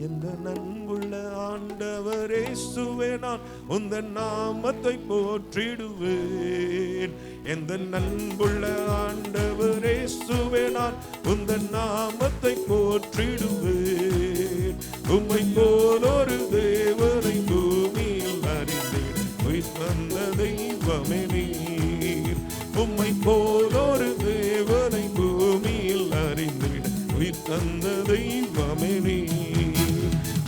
எந்த நன்புள்ள ஆண்டவரே இயேசுவே நான் உந்தன் நாமத்தை போற்றிடுவேன். எந்த நன்புள்ள ஆண்டவரே இயேசுவே நான் உந்தன் நாமத்தை போற்றிடுவேன். உம்மை போல் ஒரு தேவனை பூமியில் அறிந்தேன் உயிர் தந்த தெய்வமே நீர். உம்மை போல் ஒரு தேவனை பூமியில் அறிந்தேன் உயிர் தந்த தெய்வமே நீர்.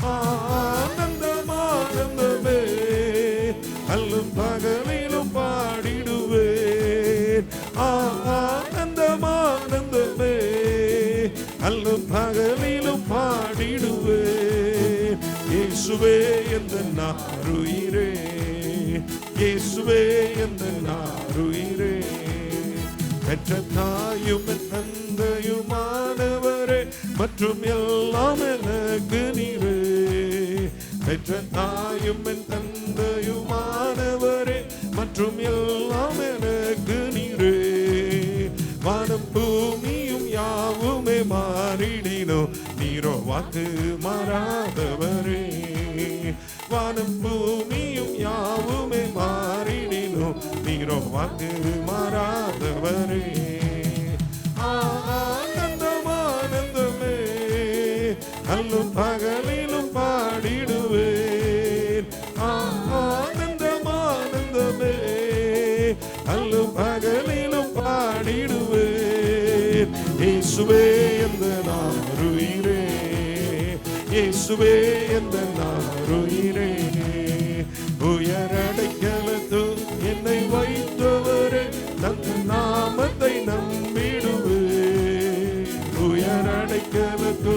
ஆனந்தம் ஆனந்தமே அல்லும் பகலிலும் பாடிடுவேன். ஆனந்தம் ஆனந்தமே அல்லும் பகலிலும் பாடிடுவேன். இயேசுவே எந்தன் ஆருயிரே, இயேசுவே எந்தன் ஆருயிரே. பெற்ற தாயும் தந்தையுமானவரே மற்றும் எல்லாம் எனக்கு நீரே. பெற்ற தாயும் தந்தையுமானவரே மற்றும் எல்லாம் எனக்கு நீரே. வானம் பூமியும் யாவுமே மாறிடினோ நீரோ வாக்கு மாறாதவரே. வானம் பூமியும் யாவுமே மாறிடினோ நீரோ வாக்கு மாறாதவரே. ஆனந்தம் ஆனந்தமே அல்லும் பகலிலும் பாடிடுவேன். ஆனந்தம் ஆனந்தமே அல்லும் பகலிலும் பாடிடுவேன். இயேசுவே எந்தன் ஆருயிரே, இயேசுவே எந்தன் ஆருயிரே. உயரடைக்கலத்து என்னை வைத்தவரே தந்த நாமத்தை நம்பிடுவேன். உயரடைக்கலத்து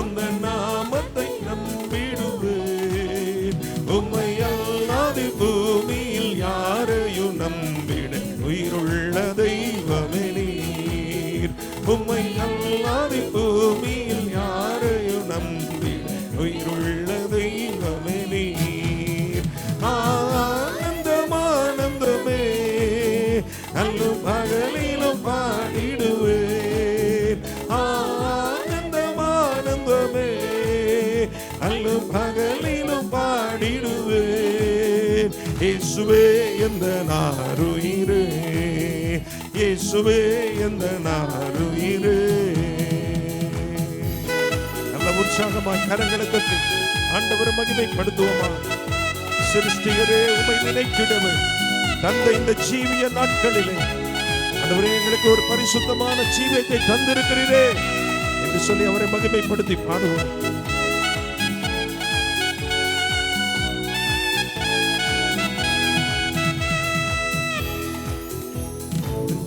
உந்தன் நாமத்தை நம்பிடுவேன். உம்மை அல்லாது பூமியில் யாரையும் நம்பிட உயிருள்ள தெய்வமே நீர். உம்மை அல்லாது பூமியில் யாரையும் நம்பிட உயிருள்ள தெய்வமே நீர். ஆனந்தம் ஆனந்தமே அல்லும் பகலிலும் பாடிடுவேன். ஆனந்தம் ஆனந்தமே அல்லும் பகலிலும் பாடிடுவேன். இயேசுவே எந்தன் ஆருயிரே, இயேசுவே எந்தன் ஆருயிரே. நல்ல உற்சாகமாய் கரங்களை தட்டி ஆண்டவரை மகிமைப்படுத்துவோமா. சிருஷ்டிகரே உம்மை நினைத்திடவே தந்த இந்த ஜீவிய நாட்களிலே ஆண்டவரே எங்களுக்கு ஒரு பரிசுத்தமான ஜீவியத்தை தந்திருக்கிறீரே என்று சொல்லி அவரை மகிமைப்படுத்தி பாடுவோம்.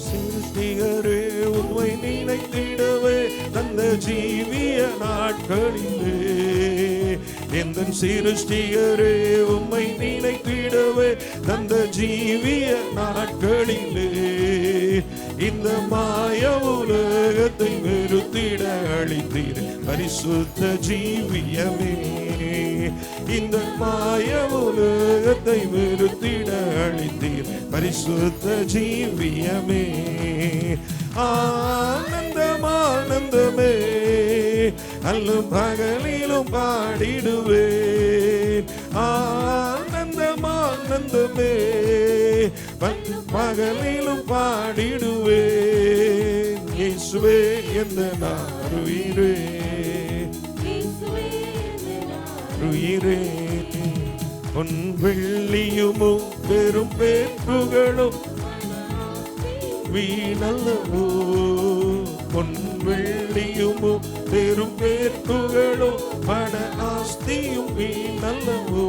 சிருஷ்டிகரே உம்மை நினைத்திடவே தந்த ஜீவிய நாட்களிலே. எந்தன் சிருஷ்டிகரே உம்மை நினைத்திடவே தந்த ஜீவிய நாட்களிலே. இந்த மாய உலகத்தை வெறுத்திட அளித்தீர் பரிசுத்த ஜீவியமே. இந்த மாய உலகத்தை வெறுத்திட அளித்தீர் பரிசுத்த ஜீவியமே. ஆனந்தம் ஆனந்தமே அல்லும் பகலிலும் பாடிடுவேன். ஆனந்தம் ஆனந்தமே பகலிலும் பாடிடுவேன். இயேசுவே எந்தன் ஆருயிரே, ஆருயிரே. பொன் வெள்ளியுமும் பெரும் பேற்றுகளும் வீணல்லவோ. பொன் வெள்ளியுமும் பெரும் பேற்றுகளும் பண ஆஸ்தியும் வீணல்லவோ.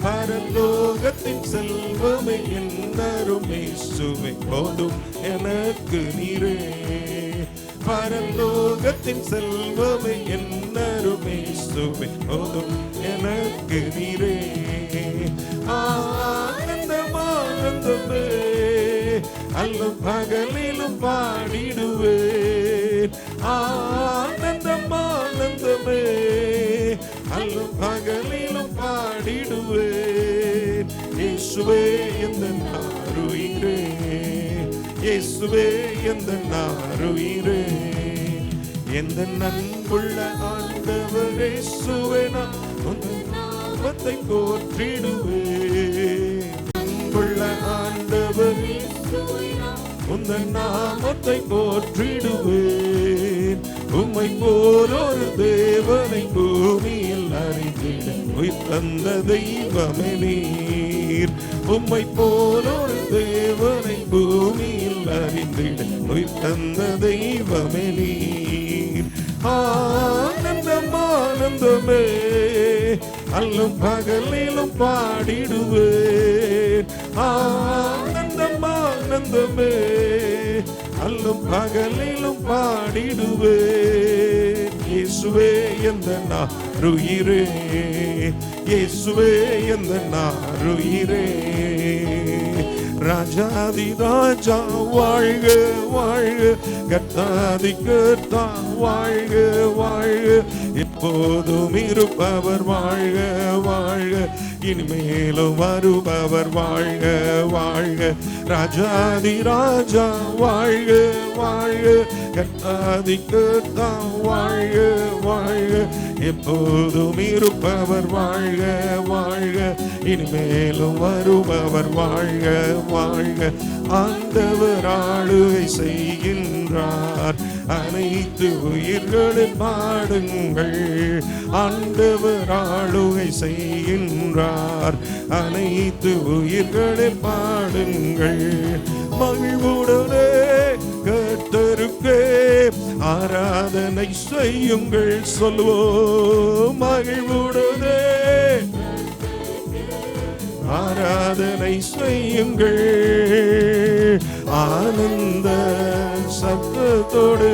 பரலோகத்தின் செல்வமே என்னரும் இயேசுவே போதும் எனக்கு நீரே. பரலோகத்தின் செல்வமே என்னரும் இயேசுவே போதும் எனக்கு நீரே. ஆனந்தம் ஆனந்தமே அல்லும் பகலிலும் பாடிடுவேன். ஆனந்தம் ஆனந்தமே அல்லும் பகலிலும் பாடிடுவேன். இயேசுவே எந்தன் ஆருயிரே, இயேசுவே எந்தன் ஆருயிரே. எந்த நன்புள்ள ஆண்டவரே சுவேனா உந்தன் நாமத்தை போற்றிடுவேன். நன்புள்ள ஆண்டவரே உந்தன் நாமத்தை போற்றிடுவேன். உம்மை போல் ஒரு தேவனை பூமியில் அறிந்திட உயிர் தந்த தெய்வமே நீர். உம்மை போல் ஒரு தேவனை பூமியில் அறிந்திட உயிர் தந்த தெய்வமே நீர். ஆனந்தம் ஆனந்தமே அல்லும் பகலிலும் பாடிடுவேன். ஆனந்தம் ஆனந்தமே அல்லும் பகலிலும் பாடிடுவேன். இயேசுவே எந்த நாருயிரே, இயேசுவே எந்த நாருயிரே. ராஜாதி ராஜா வாழ்க வாழ்க, கர்த்தாதி கர்த்தா வாழ்க வாழ்க, எப்போதும் இருப்பவர் வாழ்க வாழ்க, இனிமேலும் வருபவர் வாழ்க வாழ்க. ராஜாதி ராஜா வாழ்க வாழ்க, கர்த்தாதி கர்த்தா வாழ்க வாழ்க, எப்போதும் இருப்பவர் வாழ்க வாழ்க, இனிமேலும் வருபவர் வாழ்க வாழ்க. ஆண்டவர் ஆளுகை செய்கின்றார், அனைத்து உயிர்களை பாடுங்கள். ஆண்டவர் ஆளுகை செய்கின்றார், அனைத்து உயிர்களை பாடுங்கள். மகிழ்வுடனே கர்த்தருக்கே ஆராதனை செய்யுங்கள் சொல்வோம். மகிழ்வுடனே ஆராதனை செய்யுங்கள். ஆனந்த சத்தத்தோடு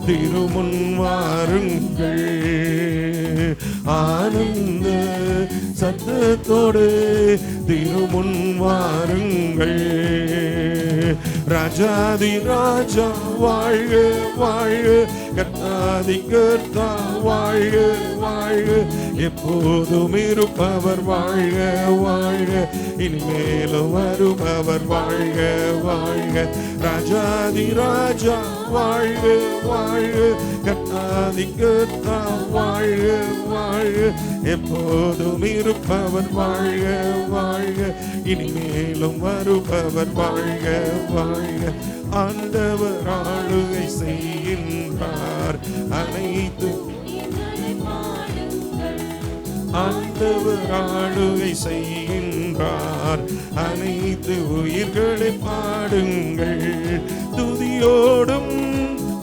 திருமுன் வாருங்கள். ஆனந்த சத்தத்தோடு திருமுன் வாருங்கள். ராஜாதி ராஜா வாழ்க வாழ்க, கர்த்தாதி கர்த்தா வாழ்க வாழ்க, எப்போதும் இருப்பவர் வாழ்க வாழ்க, இனிமேலும் வருபவர் வாழ்க வாழ்க. ராஜாதி ராஜா வாழ்க வாழ்க, கர்த்தாதி கர்த்தா வாழ்க வாழ்க, எப்போதும் இருப்பவர் வாழ்க வாழ்க, இனிமேலும் வருபவர் வாழ்க வாழ்க. ஆண்டவர் ஆளுகை செய்கின்றார், அனைத்து ஆண்டவர் ஆளுகை செய்கின்றார், அனைத்து உயிர்களை பாடுங்கள். துதியோடும்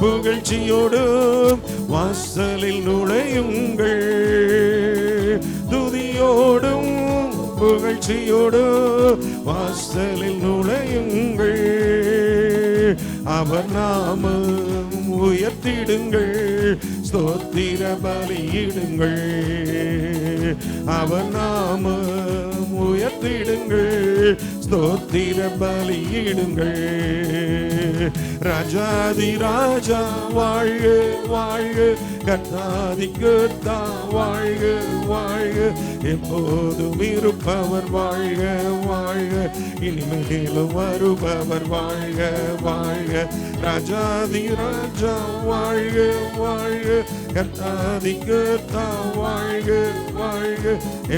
புகழ்ச்சியோடும் வாசலில் நுழையுங்கள். துதியோடும் புகழ்ச்சியோடும் வாசலில் நுழையுங்கள். அவர் நாமம் உயர்த்திடுங்கள், ஸ்தோத்திர பலியிடுங்கள். அவர் நாமம் உயர்த்திடுங்கள், ஸ்தோத்திர பலியிடுங்கள். ராஜாதி ராஜா வாழ்க வாழ்க, கர்த்தாதி கர்த்தா வாழ்க வாழ்க, எப்போதும் இருப்பவர் வாழ்க வாழ்க, இனிமேலும் வருபவர் வாழ்க வாழ்க. ராஜாதி ராஜா வாழ்க வாழ்க, கர்த்தாதி கர்த்தா வாழ்க வாழ்க,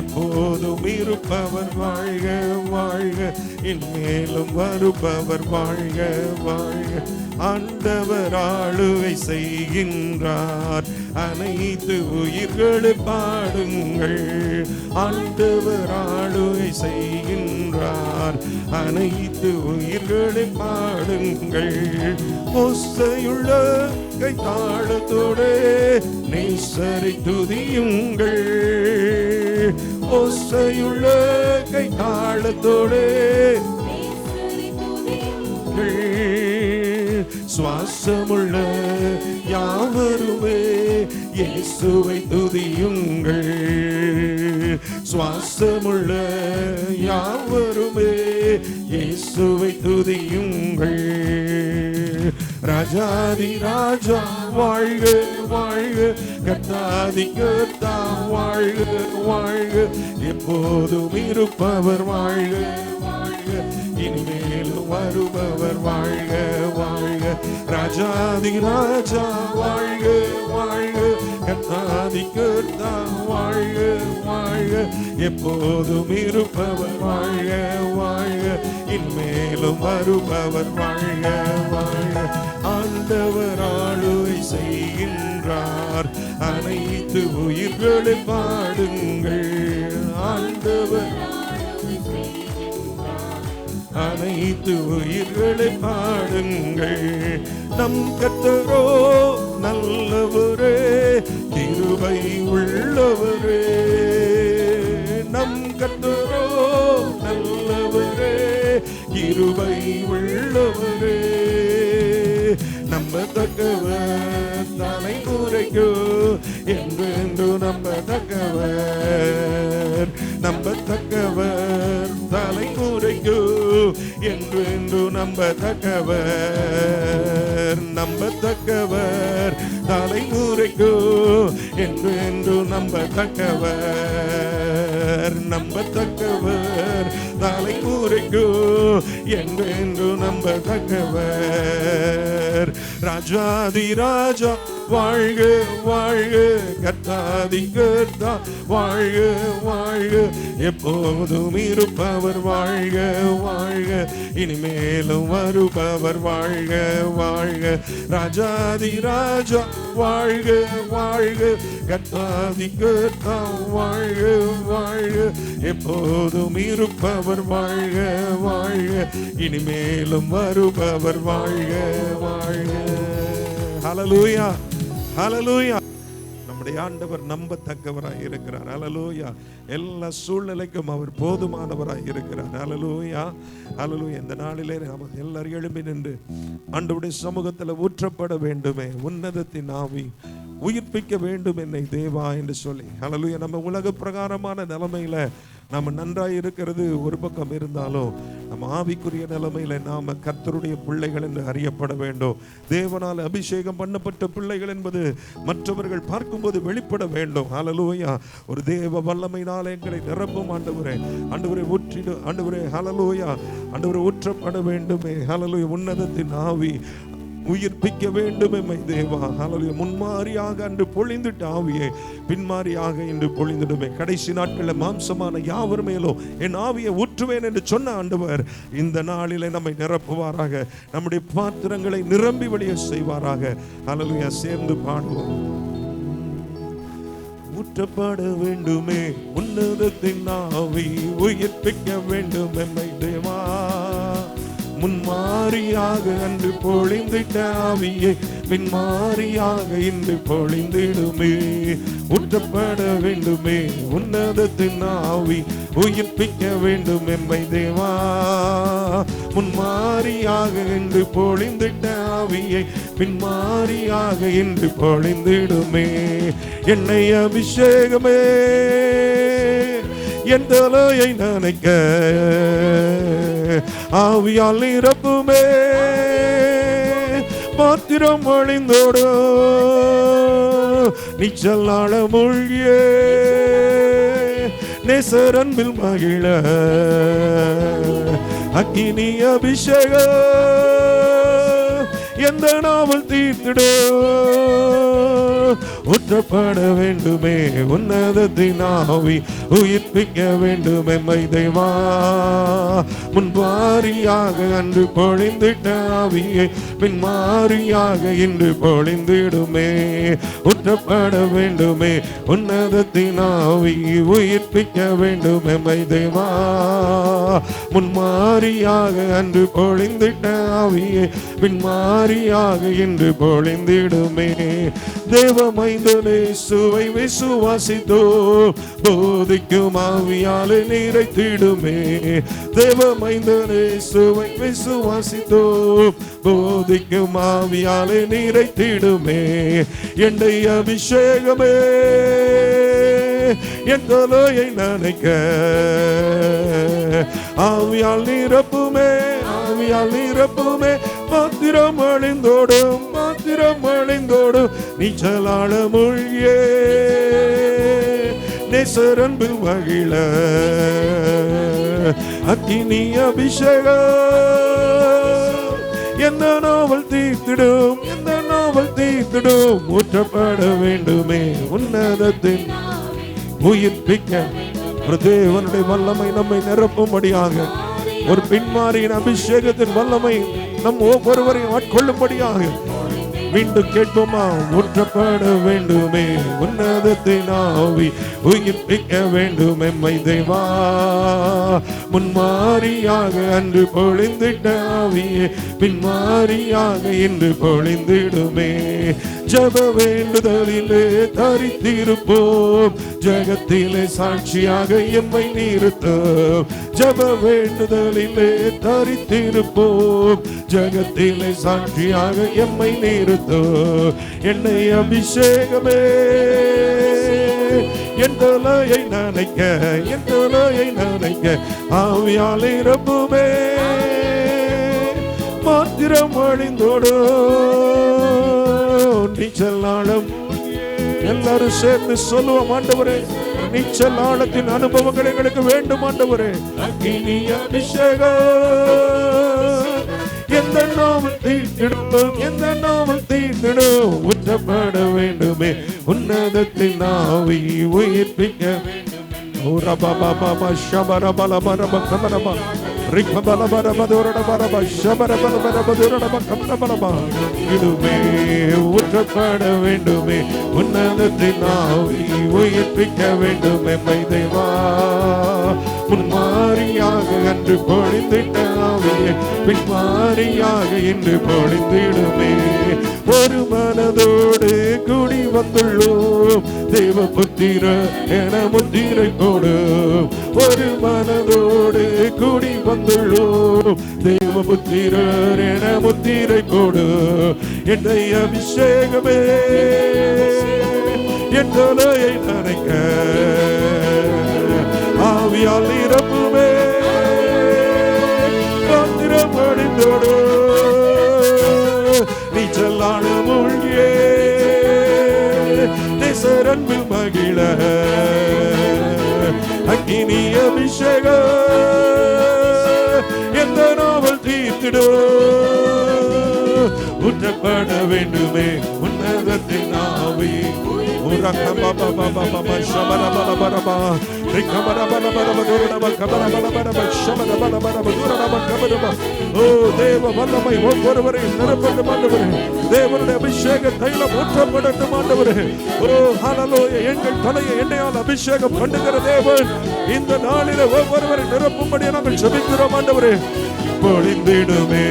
எப்போதும் இருப்பவர் வாழ்க வாழ்க, இனிமேலும் வருபவர் வாழ்க வாழ்க. ஆண்டவர் ஆளுகை செய்கின்றார், அனைத்து உயிர்களை பாடுங்கள். ஆண்டவர் ஆளுகை செய்கின்றார், அனைத்து உயிர்களை பாடுங்கள். ஓசையுள்ள கைத்தாளத்தோடு நேசரை துதியுங்கள். ஓசையுள்ள கைத்தாளத்தோடு சுவாசமுள்ள யாவருமே இயேசுவை துதியுங்கள். சுவாசமுள்ள யாவருமே இயேசுவை துதியுங்கள். ராஜாதி ராஜா வாழ்க வாழ்க, கர்த்தாதி கர்த்தா வாழ்க வாழ்க, எப்போதும் இருப்பவர் வாழ்க வாழ்க, இனிமேலும் வருபவர் வாழ்க வாழ்க. ராஜாதி ராஜா வாழ்க எப்போதும் இருப்பவர் வாழ்க வாழ்க, இன்மேலும் வருபவர் வாழ்க வாழ்க. ஆண்டவர் ஆளுகை செய்கின்றார், அனைத்து உயிர்களை பாடுங்கள். ஆண்டவர் அனைத்து உயிர்களை பாடுங்கள். நம் கர்த்தரோ நல்லவரே, கிருபை உள்ளவரே. நம் கர்த்தரோ நல்லவரே, கிருபை உள்ளவரே. நம்பத்தக்கவர் தலை குறைக்கோ என்று நம்பத்தக்கவர், நம்பத்தக்கவர் தலை குறைக்கோ என்று நம்பத்தக்கவர், நம்பத்தக்கவர் தலை குறைக்கோ என்று நம்பத்தக்கவர், நம்பத்தக்கவர் தலை குறைக்கோ என்று நம்பத்தக்கவர். ராஜாதி ராஜா வாழ்க வாழ்க, கர்த்தாதி கர்த்தா வாழ்க வாழ்க, எப்போதும் இருப்பவர் வாழ்க வாழ்க, இனிமேலும் வருபவர் வாழ்க வாழ்க. ராஜாதி ராஜா வாழ்க வாழ்க, கர்த்தாதி கர்த்தா வாழ்க வாழ்க, எப்போதும் இருப்பவர் வாழ்க வாழ்க, இனிமேலும் வருபவர் வாழ்க வாழ்க. ஹல்லேலூயா ஹல்லேலூயா. நம்முடைய ஆண்டவர் நம்பத்தக்கவராய் இருக்கிறார். ஹல்லேலூயா. எல்லா சூழ்நிலைக்கும் அவர் போதுமானவராய் இருக்கிறார். ஹல்லேலூயா ஹல்லேலூயா. இந்த நாளிலே நாம் எல்லாரும் எழும்பி நின்று ஆண்டவருடைய சமூகத்தில் ஊற்றப்பட வேண்டுமே. உன்னதத்தின் ஆவி உயிர்ப்பிக்க வேண்டும் என்னை தேவா என்று சொல்லி. ஹல்லேலூயா. நம்ம உலக பிரகாரமான நிலைமையில நம்ம நன்றாய் இருக்கிறது ஒரு பக்கம் இருந்தாலும், நம்ம ஆவிக்குரிய நிலைமையில நாம கர்த்தருடைய பிள்ளைகள் என்று அறியப்பட வேண்டும். தேவனால் அபிஷேகம் பண்ணப்பட்ட பிள்ளைகள் என்பது மற்றவர்கள் பார்க்கும்போது வெளிப்பட வேண்டும். ஹல்லேலூயா. ஒரு தேவ வல்லமையினாலே எங்களை நிரப்பும் ஆண்டவரே. ஆண்டவரே ஊற்றிடு ஆண்டவரே. ஹல்லேலூயா. ஆண்டவரே ஊற்றப்பட வேண்டுமே. ஹல்லேலூயா. உன்னதத்தின் ஆவி உயிர்ப்பிக்க வேண்டும் எம்மை தேவா. ஹல்லேலூயா. முன்மாரியாக அன்று பொழிந்துட்ட ஆவியை பின்மாரியாக இன்று பொழிந்துடுமே. கடைசி நாட்களில் மாம்சமான யாவர் மேலும் என் ஆவியை ஊற்றுவேன் என்று சொன்ன ஆண்டவர் இந்த நாளிலே நம்மை நிரப்புவாராக. நம்முடைய பாத்திரங்களை நிரம்பி வழிய செய்வாராக. ஹல்லேலூயா. சேர்ந்து பாடுவோம். ஊற்றப்பட வேண்டுமே உன்னதத்தின் ஆவி, உயிர்ப்பிக்க வேண்டும் எம்மை தேவா. முன்மாரியாக அன்று பொழிந்திட்ட ஆவியை பின்மாரியாக இன்று பொழிந்திடுமே. ஊற்றப்பட வேண்டுமே உன்னதத்தின் ஆவி, உயிர்ப்பிக்க வேண்டும் எம்மை தேவா. முன்மாரியாக இன்று பொழிந்திட்ட ஆவியை பின்மாரியாக இன்று பொழிந்திடுமே. என்னை அபிஷேகமே என் தலையை நனைக்க, ஆவியால் நிரப்புமே. பாத்திரம் அழிந்தோடு நீச்சலாட மூழ்கியே, நேசரன்பில் மகிழ அக்கினி அபிஷேகம் எந்த நாவல் தீர்த்திடோ. ஊற்றப்பட வேண்டுமே உன்னதத்தின் ஆவி, உயிர்ப்பிக்க வேண்டும் எம்மை தேவா. முன்மாரியாக அன்று பொழிந்திட்ட ஆவியை பின்மாரியாக இன்று பொழிந்திடுமே. ஊற்றப்பட வேண்டுமே உன்னதத்தின் ஆவி, உயிர்ப்பிக்க வேண்டும் எம்மை தேவா. முன்மாரியாக அன்று பொழிந்திட்ட ஆவியை பின்மாரியாக இன்று பொழிந்திடுமே. தேவமைந்தனே சுவை விசுவாசித்தோ, போதிக்கும் ஆவியாலே நிறைத்திடுமே. தேவமைந்தனே சுவை விசுவாசித்தோ, போதிக்கும் ஆவியாலே நிறைத்திடுமே. என்னை அபிஷேகமே என் தலையை நனைக்க, ஆவியால் நிரப்புமே. ஆவியால் நிரப்புமே. பாத்திரம் அழிந்தோடும் பாத்திரம் அழிந்தோடும் நீச்சலாட மூழ்கியே, நேசரன்பில் மகிழ அக்கினி அபிஷேகம் எந்த நாவல் தீர்த்திடும், எந்த நாவல் தீர்த்திடும். ஊற்றப்பட வேண்டுமே உன்னதத்தின் உயிர்ப்பிக்க ஒரு தேவனுடைய வல்லமை நம்மை நிரப்பும்படியாக, ஒரு பின்மாரியின் அபிஷேகத்தின் வல்லமை நம் ஒவ்வொருவரையும் ஆட்கொள்ளும்படியாக மீண்டும் கேட்போமா? ஊற்றப்பட வேண்டுமே உன்னதத்தின் ஆவி, உயிர்ப்பிக்க வேண்டும் எம்மை தேவா. முன்மாரியாக அன்று பொழிந்திட்ட ஆவியே பின்மாரியாக இன்று பொழிந்திடுமே. ஜப வேண்டுதலிலே தரித்திருப்போம், ஜகத்திலே சாட்சியாக எம்மை நிறுத்தும். ஜப வேண்டுதலிலே தரித்திருப்போம், ஜகத்திலே சாட்சியாக எம்மை நிறுத்தும். என்னை அபிஷேகமே என் தலையை நனைக்க, என் தலையை நனைக்க ஆவியால் நிரப்புமே. மாத்திரம் அழிந்தோடு நீச்சல் ஆழம். எல்லாரும் சேர்ந்து சொல்லுவோம், ஆண்டவரே நீச்சல் ஆழத்தின் அனுபவங்கள் எங்களுக்கு வேண்டும் ஆண்டவரே. அக்கினி அபிஷேகம் எந்த நாமல் தீர்த்திடும், எந்த நாமல் தீர்த்திடும். ஊற்றப்பட வேண்டுமே உன்னதத்தின் ஆவி, உயிர்ப்பிக்க ஊற்றப்பட வேண்டுமே உன்னதத்தின் ஆவி, உயிர்ப்பிக்க வேண்டுமே தேவா. முன்மாரியாக அன்று பொழிந்திட்ட ஆவியை பின்மாரியாக இன்று பொழிந்திடுமே. ஒரு மனதோடு கூடி வந்துள்ளோம், தேவ புத்திர என முத்திரை போடு. ஒரு மனதோடு கூடி வந்துள்ளோம், தேவ புத்திரர் என முத்திரை போடு. என்னை அபிஷேகமே என் தலையை நனைக்க ஆவியால் நிரப்புமே. காத்திரம் அடைந்தோடு நீச்சல் ஆட மூழ்கியே நேசரன்பில் மகிழ அக்கினி அபிஷேகம் எந்த நாவல் தீர்த்திடோ. ஊற்றப்பட வேண்டுமே உன்னதத்தின் ஆவி. தேவ வல்லமை ஒவ்வொருவரையும் நிரப்பட்டும் ஆண்டவரே. தேவனுடைய அபிஷேக தைலம் ஊற்றப்படட்டும் ஆண்டவரே. ஓ ஹல்லேலூயா. எங்கள் தலையை எண்ணெயால் அபிஷேகம் பண்ணுகிற தேவன் இந்த நாளிலே ஒவ்வொருவரை நிரப்பும்படி நாங்கள் ஜெபிக்கிறோம் ஆண்டவரே. பொழிந்திடுமே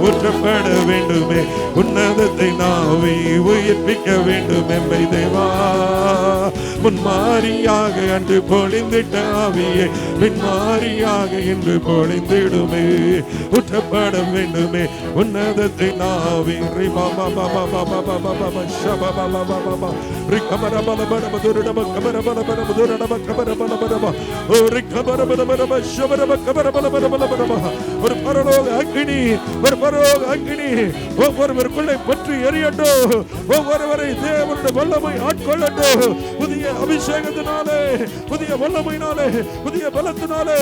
ஊற்றப்பட வேண்டுமே உன்னதத்தை நாவி, உயிர்ப்பிக்க வேண்டும் எம்மை தேவா. முன்மாரியாக அன்று பொழிந்திட்ட ஆவியை பின்மாரியாக இன்று பொழிந்திடுமே. ஊற்றப்பட வேண்டுமே உன்னதத்தை நாவி. ஒரு பரலோக அக்கினி, ஒரு பரலோக அக்கினி ஒவ்வொருவருக்குள்ளே பற்றி எரியட்டும். ஒவ்வொருவரை தேவனுடைய வல்லமை ஆட்கொள்ளட்டும். புதிய அபிஷேகத்தினாலே, புதிய வல்லமையினாலே, புதிய பலத்தினாலே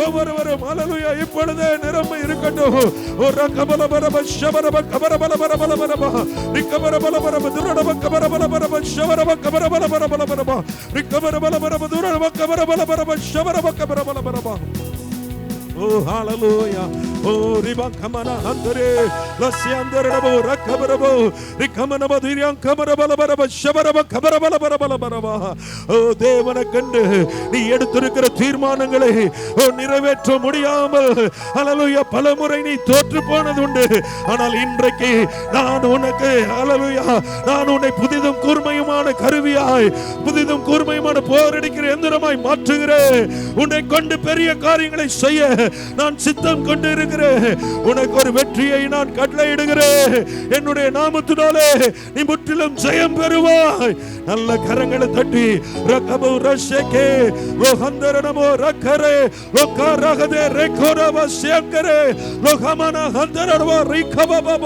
ஒவ்வொருவரும் ஹல்லேலூயா இப்பொழுதே நிரம்பி இருக்கட்டும். ஒரு கபலபரப ஷபரப கபரபலபரபலபரப ரிகபரபலபரப துரடப கபரபலபரப ஷபரப கபரபலபரபலபரப ரிகபரபலபரப துரடப கபரபலபரப ஷபரப கபரபலபரப. Oh hallelujah. Oh riba kamana handare lasyandarabo rakabarabo rikamana badiriyan kamarabala baraba shabaraba kabarabala barabala baraba. Oh தேவனை கண்டு நீ எடுத்திருக்கிற தீர்மானங்களை நிறைவேற்ற முடியாமல் ஹல்லேலூயா பலமுறை நீ தோற்று போனது உண்டு. ஆனால் இன்றைக்கு நான் உனக்கு ஹல்லேலூயா நான் உன்னை புதிதும் கூர்மையுமான கருவியாய், புதிதும் கூர்மையுமான போரடிக்கிற எந்திரமாய் மாற்றுகிறேன். உன்னை கொண்டு பெரிய காரியங்களை செய்ய நான் சித்தம் கொண்டு இருக்கிறேன். உனக்கு ஒரு வெற்றியை நான் கட்டளையிடுகிறேன். என்னுடைய நாமத்தினாலே நீ முற்றிலும் ஜெயம் பெறுவாய். நல்ல கரங்களை தட்டி ரகபு ரஷேகே லோஹந்தரனமோ ரக்கரே லோகரகதே ரெகோரவ சியங்கரே லோகமனா ஹந்தரவ ரிகபபப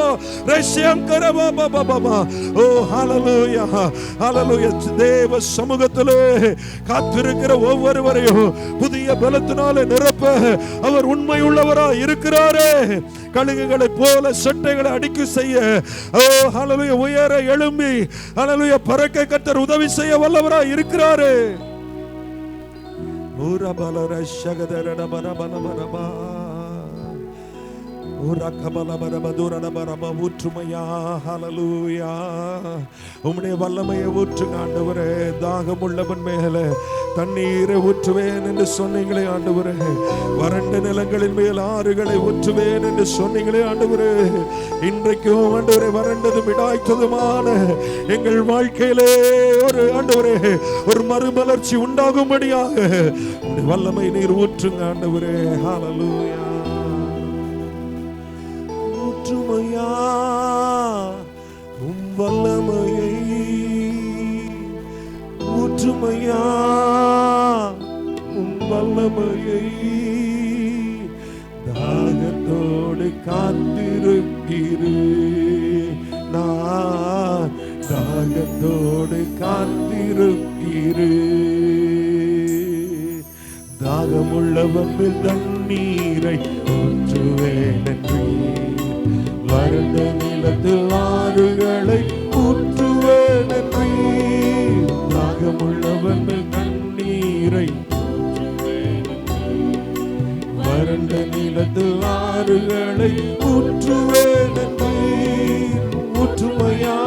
ரெஷியங்கரபபபப. ஓ ஹல்லேலூயா ஹல்லேலூயா. தேவ சமூகத்திலே காத்திருக்கிற ஒவ்வொருவரையும் புதிய பலத்தினாலே நிரப்ப அவர் உண்மை உள்ளவராய் இருக்கிறாரே. கழுகுகளை போல சட்டைகளை அடிக்க செய்ய ஓ ஹல்லேலூயா உயர எழும்பி ஹல்லேலூயா பறக்க கர்த்தர் உதவி செய்ய வல்லவராய் இருக்கிறாரே. ஊற்றுமையா. ஹல்லேலூயா. உம்முடைய வல்லமையை ஊற்றுங்க ஆண்டவரே. தாகம் உள்ளவன் மேல தண்ணீரை ஊற்றுவேன் என்று சொன்னீங்களே ஆண்டவரே. வறண்ட நிலங்களின் மேல் ஆறுகளை ஊற்றுவேன் என்று சொன்னீங்களே ஆண்டவரே. இன்றைக்கும் ஆண்டவரே வறண்டதும் இடாய்த்ததுமான எங்கள் வாழ்க்கையிலே ஒரு ஆண்டவரே ஒரு மறுமலர்ச்சி உண்டாகும்படியாக வல்லமை நீர் ஊற்றுங்க ஆண்டவரே. ஹல்லேலூயா. ஊற்றுமையா உம் வல்லமையை, ஊற்றுமையா உம் வல்லமையை. தாகத்தோடு காத்திருக்கிறேன் நான், தாகத்தோடு காத்திருக்கிறேன். தாகமுள்ளவன் மேல் தண்ணீரை ஊற்றுவேன் என்று, வறண்ட நிலத்து ஆறுகளை ஊற்றுவேன் என்று. தாகமுள்ளவன் மேல் தண்ணீரை, வறண்ட நிலத்து ஆறுகளை ஊற்றுவேன் என்று. ஊற்றுமையா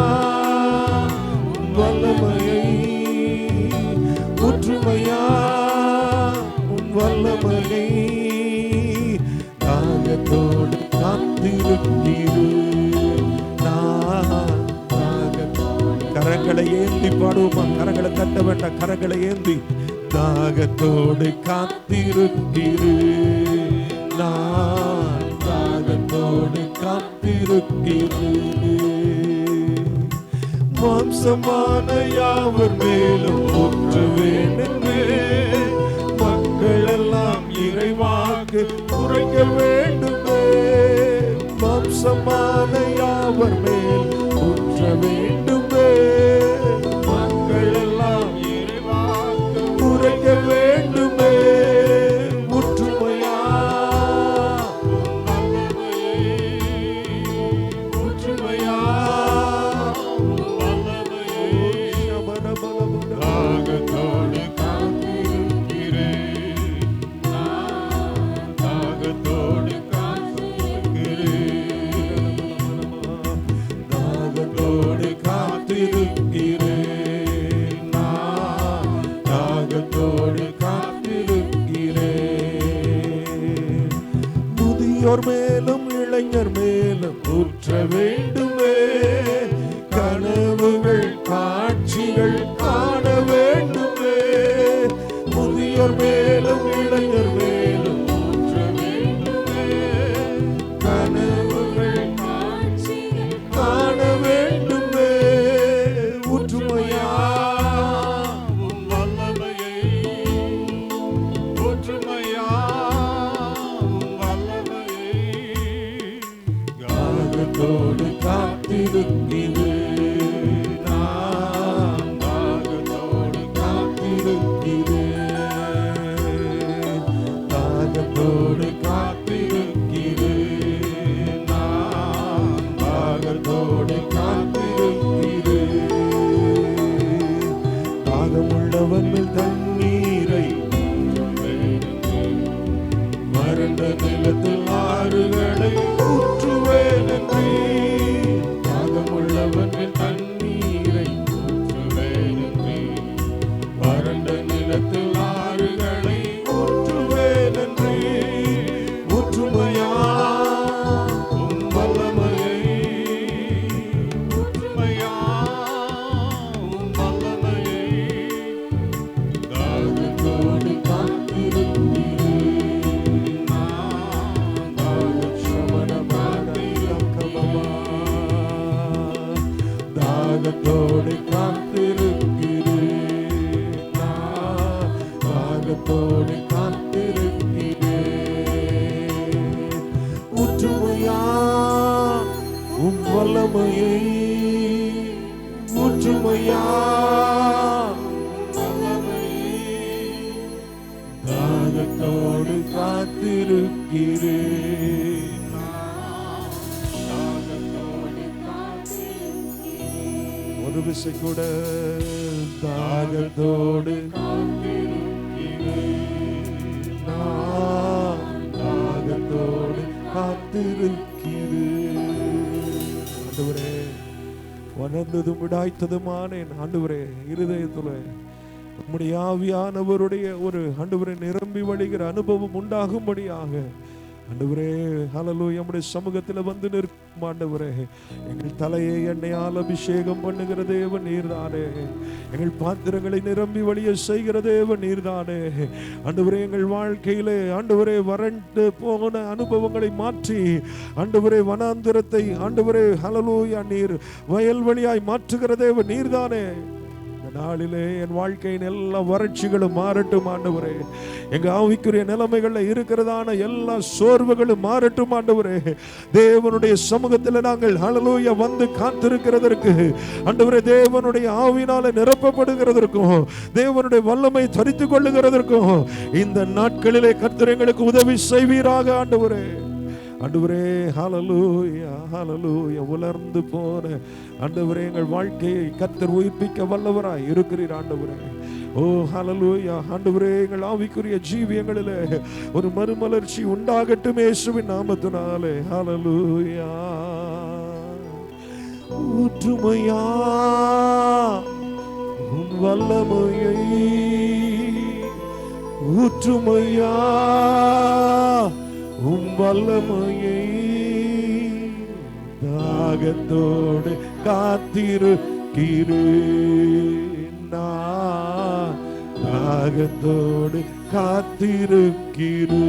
வல்லமையை, ஊற்றுமையா உன் வல்லமையை. தாகத்தோடு கரங்களை ஏந்தி பாடுவோமா? கரங்களை தட்ட வேண்டாம், கரங்களை ஏந்தி. தாகத்தோடு காத்திருக்கிறேன் நான், தாகத்தோடு காத்திருக்கிறேன். மாம்சமான யாவர் மேலும் ஊற்றுவேன் என்று மக்கள் எல்லாம் இறைவாக்கு உரைக்க வேண்டுமே. மாம்சமான யாவர் மேல் ஊற்ற வேண்டுமே. மக்கள் எல்லாம் இறைவாக்கு உரைக்க வேண்டுமே. ஊற்றுமையா ஊற்றுமையா தாகத்தோடு காத்திருக்கிறேன் நான், தாகத்தோடு தாகத்தோடு காத்திருக்கிறேன் நான், தாகத்தோடு காத்திருக்கிறேன். முதியோர் மேலும் இளைஞர் மேலும் ஊற்ற வேண்டுமே. கனவுகள் காட்சிகள் காண வேண்டுமே. முதியோர் மேலும் இளைஞர் மேலும் ஊற்ற வேண்டுமே. கனவுகள் காட்சிகள் காண வேண்டுமே. ஊற்றுமையா உன் வல்லமையை, ஊற்றுமையா உன் வல்லமையை. தாகத்தோடு காத்திருக்கிறேன் நான், தாகத்தோடு காத்திருக்கிறேன். தாகத்தோடு காத்திருக்கிறேன் நான், தாகத்தோடு காத்திருக்கிறேன். தாகமுள்ளவன் மேல் தண்ணீரை, வறண்ட நிலத்தில் ஆறுகளை ஊற்றுவேன் என்று. தாகமுள்ளவன் மேல் தண்ணீரை ஊற்றுவேன் என்று, வறண்ட நிலத்தில் ஆறுகளை ஊற்றுவேன் என்று. ஊற்றுமையா உன் வல்லமையை, ஊற்றுமையா உன் வல்லமையை. தாகத்தோடு காத்திருக்கிறேன் நான், தாகத்தோடு காத்திருக்கிறேன் நான், தாகத்தோடு காத்திருக்கிறேன். ஊற்றுமையா உம் வல்லமையை, ஊற்றுமையா தாகத்தோடு காத்திருக்கிறேன் நான், தாகத்தோடு காத்திருக்கிறேன். ஒரு விசை கூட தாகத்தோடு காத்திருக்கிறேன் காத்திருக்கிறேன். ஆண்டவரே, வளர்ந்ததும் விடாய்த்ததுமானேன் ஆண்டவரே, இருதயத்துல உம்முடைய ஆவியானவருடைய ஒரு ஆண்டவரே நிரம்பி வழிகிற அனுபவம் உண்டாகும்படியாக ஆண்டவரே, ஹல்லேலூயா, நம்முடைய சமூகத்தில் வந்து நிற்கும் ஆண்டவரே. எங்கள் தலையை எண்ணெயால் அபிஷேகம் பண்ணுகிற தேவன் நீர்தானே. எங்கள் பாத்திரங்களை நிரம்பி வழிய செய்கிற தேவன் நீர்தானே. ஆண்டவரே, எங்கள் வாழ்க்கையிலே ஆண்டவரே வறண்டு போன அனுபவங்களை மாற்றி ஆண்டவரே வனாந்திரத்தை ஆண்டவரே ஹல்லேலூயா நீர் வயல்வெளியாய் மாற்றுகிற தேவன் நீர்தானே. நாளிலே என் வாழ்க்கையின் எல்லா வறட்சிகளும் மாறட்டும் ஆண்டவரே. எங்க ஆவிக்குரிய நிலைமைகள்ல இருக்கிறதான எல்லா சோர்வுகளும் மாறட்டும் ஆண்டவரே. தேவனுடைய சமூகத்தில் நாங்கள் ஹல்லேலூயா வந்து காத்திருக்கிறதற்கு ஆண்டவரே, தேவனுடைய ஆவியினால நிரப்பப்படுகிறதற்கும் தேவனுடைய வல்லமை தரித்துக் கொள்ளுகிறதற்கும் இந்த நாட்களிலே கர்த்தர் எங்களுக்கு உதவி செய்வீராக ஆண்டவரே. ஆண்டவரே, ஹல்லேலூயா, ஹல்லேலூயா. உலர்ந்து போன ஆண்டவரே, எங்கள் வாழ்க்கையை கர்த்தர் உயிர்ப்பிக்க வல்லவராய் இருக்கிறீர் ஆண்டவரே. ஓ ஹல்லேலூயா. ஆண்டவரே, எங்கள் ஆவிக்குரிய ஜீவியங்களிலே ஒரு மறுமலர்ச்சி உண்டாகட்டும் இயேசுவின் நாமத்தினாலே. ஹல்லேலூயா. ஊற்றுமையா உன் வல்லமையை, ஊற்றுமையா உம் வல்லமையை, தாகத்தோடு காத்திருக்கிறேன் நான், தாகத்தோடு காத்திருக்கிறேன்,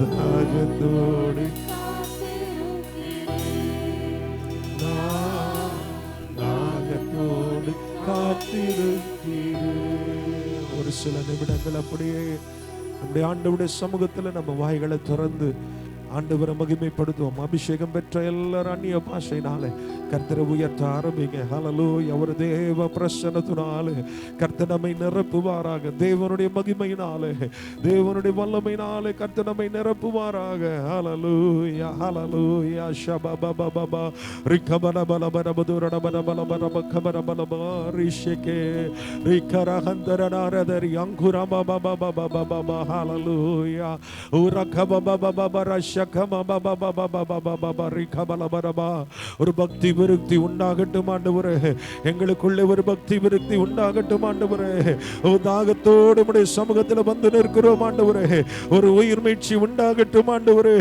தாகத்தோடு நான், தாகத்தோடு காத்திருக்கிறேன். ஒரு சில நிமிடங்கள் அப்படியே நம்முடைய ஆண்டவருடைய சமூகத்துல நம்ம வாய்களை திறந்து ஆண்டவரை மகிமைப்படுத்துவோம். அபிஷேகம் பெற்ற எல்லாரும் அந்நிய பாஷையினாலே கர்த்தரை உயர்த்த ஆரம்பிங்க. ஹல்லேலூயா. அவர் தேவ பிரசன்னத்தினாலே கர்த்தர் நம்மை நிரப்புவாராக. தேவனுடைய மகிமையினாலே தேவனுடைய வல்லமையினாலே கர்த்தர் நம்மை நிரப்புவாராக. ஹல்லேலூயா, ஹல்லேலூயா. ஷபபபபப ரிகபனபலபனபதுரனபனபலபனபகபனபலப ரிஷகே ரிகரஹந்தரனாரதரி அங்குரபபபபபபப. ஹல்லேலூயா. உரகபபபபப ஒரு பக்தி விருத்தி உண்டாகட்டும் ஆண்டவரே. எங்களுக்குள்ளே ஒரு பக்தி விருத்தி உண்டாகட்டும் ஆண்டவரே. தாகத்தோடு உம்முடைய சமூகத்தில் வந்து நிற்கிறோம் ஆண்டவரே. ஒரு உயிர் மீட்சி உண்டாகட்டும் ஆண்டவரே.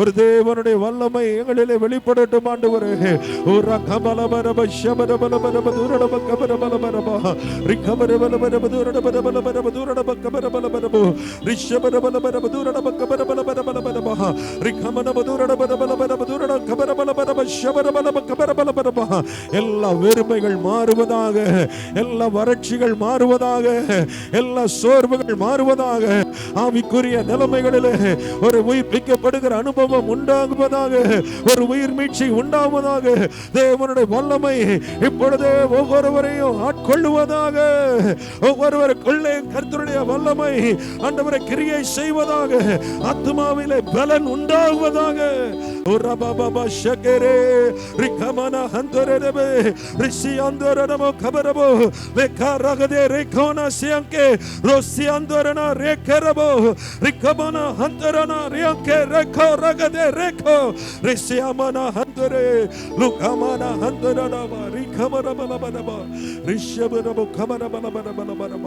ஒரு தேவனுடைய வல்லமை எங்களிலே வெளிப்படட்டும் ஆண்டவரே. ஒரு கபலபரப ஷபரபலபரப துரடப கபரபலபரப ரிகபரபலபரப துரடப பலபரப துரடப கபரபலபரப ரிஷபரபலபரப துரடப கபரபலபரப எல்லா வெறுமைகள் மாறுவதாக, எல்லா வறட்சிகள் மாறுவதாக, எல்லா சோர்வுகள் மாறுவதாக, ஆவிக்குரிய நிலைமைகளிலே ஒரு உயிர்ப்பிக்கப்படுகிற அனுபவம் உண்டாகுவதாக, ஒரு உயிர் மீட்சி உண்டாவதாக. தேவனுடைய வல்லமை இப்பொழுதே ஒவ்வொருவரையும் ஆட்கொள்ளுவதாக. ஒவ்வொருவருக்குள்ளே கர்த்தருடைய வல்லமை ஆண்டவரை கிரியை செய்வதாக. ஆத்மாவிலே பலன் உண்டாகுவதாக. ரபபப ஷகரே ரிகமன ஹந்தரபே ரிசியந்தரனமோ கபரபோ வெகரகதே ரெகோனா சியங்கே ரோசியந்தரனா ரெகரபோ ரிகமன ஹந்தரனா ரியங்கே ரெகோ ரகதே ரெகோ ரிசியமன ஹந்தரே லுகமன ஹந்தரனா ரிகமரபலபலப ரிஷபரபோ கமரபலபலபலபலப.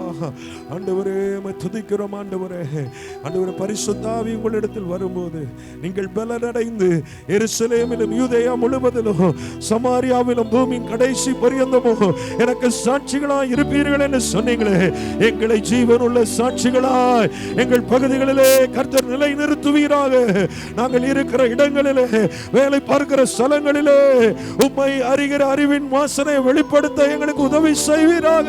ஆண்டவரே, உம்மை துதிக்கிறோம் ஆண்டவரே. ஆண்டவரே, பரிசுத்த ஆவி உங்களிடத்தில் வரும்போது நீங்கள் பலனடைந்து எருசலேமிலும் யூதேயா முழுவதிலும் சமாரியாவிலும் பூமியின் கடைசி பரியந்தமும் எனக்கு சாட்சிகளாய் இருப்பீர்கள் என்று சொன்னீங்களே. எங்களை ஜீவனுள்ள சாட்சிகளாய் எங்கள் பகுதிகளிலே கர்த்தர் நிலை நிறுத்துவீராக. நாங்கள் இருக்கிற இடங்களிலே, வேலை பார்க்கிற ஸ்தலங்களிலே உம்மை அறிகிற அறிவின் வாசனை வெளிப்படுத்த எங்களுக்கு உதவி செய்வீராக.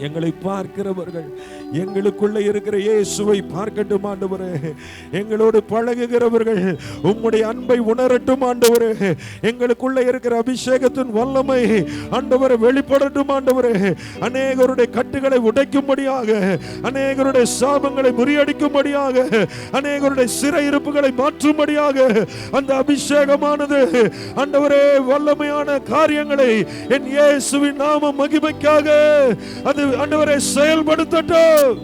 எங்களை பார்க்கிறவர்கள் எங்களுக்குள்ள இருக்கிற இயேசுவை பார்க்கட்டும் ஆண்டவரே. எங்களோடு பழகுகிறவர்கள் உம்முடைய அன்பை உணரட்டும் ஆண்டவரே. எங்களுக்குள்ள இருக்கிற அபிஷேகத்தின் வல்லமை ஆண்டவரை வெளிப்படட்டும் ஆண்டவரே. அநேகருடைய கட்டுகளை உடைக்கும்படியாக, அநேகருடைய சாபங்களை முறியடிக்கும்படியாக, அநேகருடைய சிறையிருப்புகளை மாற்றும்படியாக அந்த அபிஷேகமானது ஆண்டவரே வல்லமையான காரியங்களை என் இயேசுவின் நாம மகிமைக்காக அது ஆண்டவரே செயல்படுத்தட்டும்.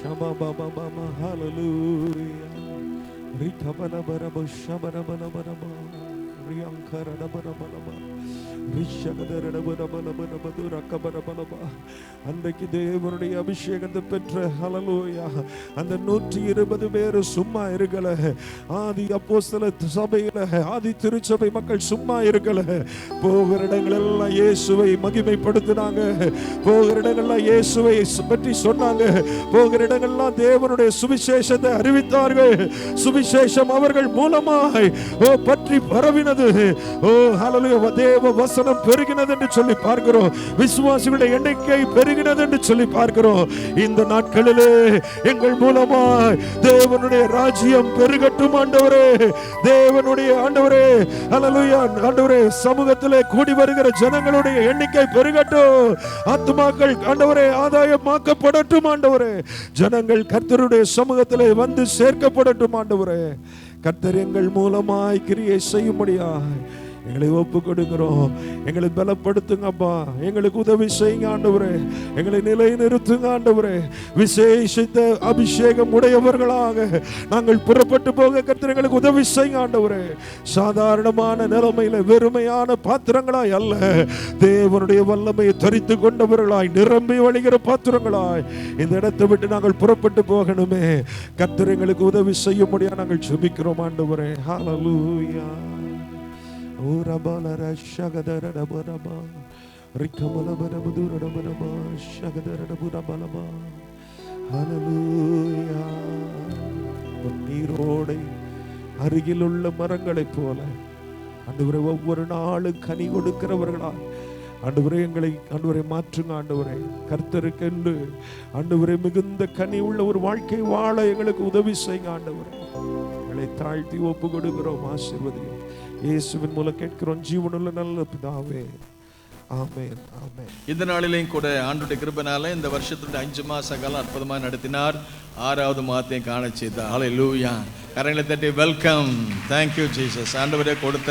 shama baba mama hallelujah rikabana baraba shabana bana bana riyankara bana bana அன்றைக்கு தேவனுடைய அபிஷேகத்தை பெற்ற ஹல்லேலூயா அந்த 120 பேர் சும்மா இருக்கல. ஆதி அப்போஸ்தல சபையில ஆதி திருச்சபை மக்கள் சும்மா இருக்கல. போகிற இடங்களெல்லாம் இயேசுவை மகிமைப்படுத்தினாங்க. போகிற இடங்கள்லாம் இயேசுவை பற்றி சொன்னாங்க. போகிற இடங்கள்லாம் தேவனுடைய சுவிசேஷத்தை அறிவித்தார்கள். சுவிசேஷம் அவர்கள் மூலமாய் பற்றி பரவினது. ஓ ஹல்லேலூயா தேவ வசனம் பெருகினது என்று சொல்லி பார்க்கிறோம். விசுவாசிகளுடைய எண்ணிக்கை பெருகினது என்று சொல்லி பார்க்கிறோம். இந்த நாட்களிலே எங்கள் மூலமாய் தேவனுடைய ராஜ்யம் பெருகட்டும் ஆண்டவரே. தேவனுடைய ஆண்டவரே ஹல்லேலூயா ஆண்டவரே சமூகத்திலே கூடி வருகிற ஜனங்களுடைய எண்ணிக்கை பெருகட்டும். ஆத்துமாக்கள் ஆண்டவரே ஆதாயமாக்கப்படட்டும் ஆண்டவரே. ஜனங்கள் கர்த்தருடைய சமூகத்திலே வந்து சேர்க்கப்படட்டும் ஆண்டவரே. கர்த்தர் எங்கள் மூலமாய் கிரியை செய்யும்படியாய் எங்களை ஒப்பு கொடுக்கிறோம். எங்களை பலப்படுத்துங்கப்பா. எங்களுக்கு உதவி செய்யுங்க ஆண்டவரே. எங்களை நிலைநிறுத்துங்க ஆண்டவரே. விசேஷித்த அபிஷேகம் உடையவர்களாக நாங்கள் புறப்பட்டு போக கர்த்தர் எங்களுக்கு உதவி செய்யுங்க ஆண்டவரே. சாதாரணமான நிலைமையில வெறுமையான பாத்திரங்களாய் அல்ல, தேவனுடைய வல்லமையை தரித்து கொண்டவர்களாய் நிரம்பி வழிகிற பாத்திரங்களாய் இந்த இடத்தை விட்டு நாங்கள் புறப்பட்டு போகணுமே. கர்த்தர் எங்களுக்கு உதவி செய்யும்படியா நாங்கள் ஜெபிக்கிறோம் ஆண்டவரே. ஹல்லேலூயா. Urabala shagadara baraba rikamala barabudura baraba shagadara burabalaba hallelujah. நீரோடை அருகில் உள்ள மரங்களைப் போல ஆண்டவரே ஒவ்வொரு நாளும் கனி கொடுக்கிறவர்களா ஆண்டவரே எங்களை ஆண்டவரே மாற்றுங்க ஆண்டவரே. கர்த்தருக்கென்று ஆண்டவரே மிகுந்த கனி உள்ள ஒரு வாழ்க்கை வாழ எங்களுக்கு உதவி செய்யுங்க ஆண்டவரே. எங்களை தாழ்த்தி ஒப்பு கொடுக்கிறோம். ஆசீர்வதியும் இயேசுவின் மூலம் கேட்கிறோம் ஜீவனுள்ள நல்ல பிதாவே. ஆமென் ஆமென். இந்த நாளிலேயும் கூட ஆண்டவருடைய கிருபையால இந்த வருஷத்துடைய 5 மாச காலம் அற்புதமாக நடத்தினார். 6வது மாதத்தையும் காண செய்தார். ஹல்லேலூயா. கரங்களை தட்டி வெல்கம். Thank you Jesus. ஆண்டவரே கொடுத்த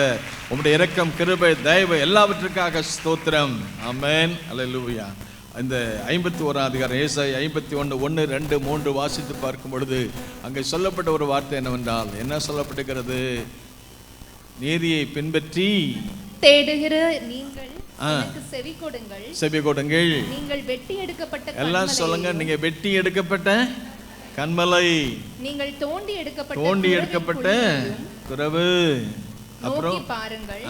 உம்முடைய இரக்கம் கிருபை தயவு எல்லாவற்றுக்காக ஸ்தோத்திரம். ஆமென். ஹல்லேலூயா. இந்த 51ஆம் அதிகாரம் ஏசாயா 51 1 2 3 வாசித்து பார்க்கும் பொழுது அங்கே சொல்லப்பட்ட ஒரு வார்த்தை என்னவென்றால் என்ன சொல்லப்பட்டிருக்கிறது? நீதியை பின்பற்றி தேடுகிற நீங்கள் எனக்கு செவி கொடுங்கள். செவி கொடுங்கள். நீங்கள் வெட்டி எடுக்கப்பட்ட எல்லாம் சொல்லுங்க. நீங்க வெட்டி எடுக்கப்பட்ட கன்மலை, நீங்கள் தோண்டி எடுக்கப்பட்ட துறவு. நோக்கி பாருங்கள்.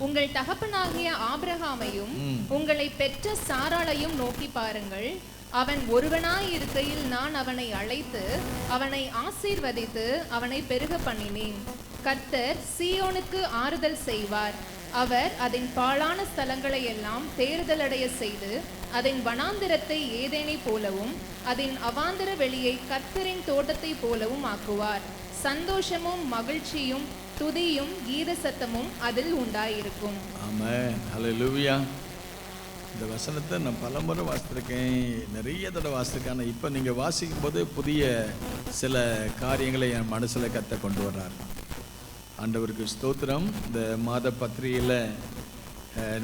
உங்கள் தகப்பனாகிய ஆபிரகாமையும் உங்களை பெற்ற சாராளையும் நோக்கி பாருங்கள். அவன் ஒருவனாய் இருக்கையில் நான் அவனை அழைத்து அவனை ஆசீர்வதித்து அவனை பெருக பண்ணினேன். கர்த்தர் சீயோனுக்கு ஆறுதல் செய்வார். அவர் அதன் பாழான ஸ்தலங்களை எல்லாம் தேறுதலடைய செய்து அதன் வனாந்திரத்தை ஏதேனை போலவும் அதன் அவாந்தர வெளியை கர்த்தரின் தோட்டத்தை போலவும் ஆக்குவார். சந்தோஷமும் மகிழ்ச்சியும் துதியும் கீத சத்தமும் அதில் உண்டாயிருக்கும். ஆமென். ஹல்லேலூயா. இந்த வசனத்தை நான் பலமுறை வாசித்திருக்கேன், நிறைய தடவை வாசித்திருக்கேன். ஆனால் இப்போ நீங்கள் வாசிக்கும் போது புதிய சில காரியங்களை என் மனசில் கத்த கொண்டு வர்றார். ஆண்டவருக்கு ஸ்தோத்திரம். இந்த மாத பத்திரிகையில்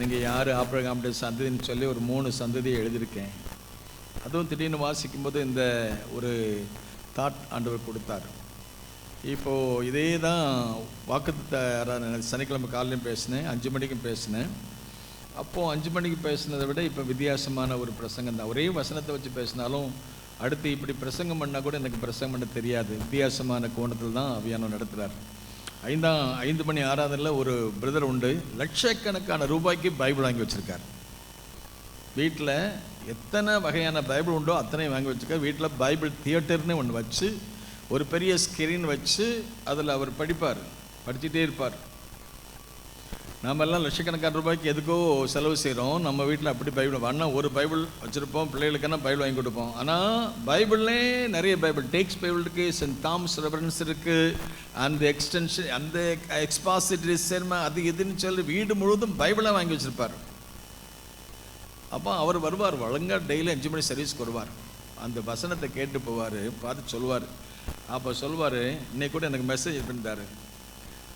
நீங்கள் யார் ஆபிரகாமுடைய சந்ததின்னு சொல்லி ஒரு 3 சந்ததியை எழுதியிருக்கேன். அதுவும் திடீர்னு வாசிக்கும்போது இந்த ஒரு தாட் ஆண்டவர் கொடுத்தார். இப்போது இதே தான் வாக்குத்தத்தம் சனிக்கிழமை காலையிலும் பேசினேன், 5 மணிக்கும் பேசினேன். அப்போது 5 மணிக்கு பேசினதை விட இப்போ வித்தியாசமான ஒரு பிரசங்கம் தான். ஒரே வசனத்தை வச்சு பேசினாலும் அடுத்து இப்படி பிரசங்கம் பண்ணால் கூட எனக்கு பிரசங்கம் பண்ண தெரியாது. வித்தியாசமான கோணத்தில் தான் அபியானம் நடத்துகிறார். 5 மணி ஆராதனையில் ஒரு பிரதர் உண்டு, லட்சக்கணக்கான ரூபாய்க்கு பைபிள் வாங்கி வச்சுருக்கார். வீட்டில் எத்தனை வகையான பைபிள் உண்டோ அத்தனையும் வாங்கி வச்சுருக்கார். வீட்டில் பைபிள் தியேட்டர்னு ஒன்று வச்சு ஒரு பெரிய ஸ்கிரீன் வச்சு அதில் அவர் படிச்சுட்டே இருப்பார். நாமெல்லாம் லட்சக்கணக்கான ரூபாய்க்கு எதுக்கோ செலவு செய்கிறோம். நம்ம வீட்டில் அப்படி பைபிள் வேணா ஒரு பைபிள் வச்சுருப்போம், பிள்ளைகளுக்கான பைபிள் வாங்கி கொடுப்போம். ஆனால் பைபிள்லே நிறைய பைபிள், டேக்ஸ் பைபிள் இருக்குது, சென்ட் தாமஸ் ரெஃபரன்ஸ் இருக்குது, அந்த எக்ஸ்டென்ஷன், அந்த எக்ஸ்பாசிட்டரி சேர்மா அது எதுன்னு சொல்லி வீடு முழுவதும் பைபிளாக வாங்கி வச்சுருப்பார். அப்போ அவர் வருவார், ஒழுங்கா டெய்லி 5 மணி சர்வீஸ்க்கு வருவார். அந்த வசனத்தை கேட்டு போவார், பார்த்து சொல்லுவார். அப்போ சொல்லுவார், இன்னைக்கு கூட எனக்கு மெசேஜ் பண்ணிட்டார்,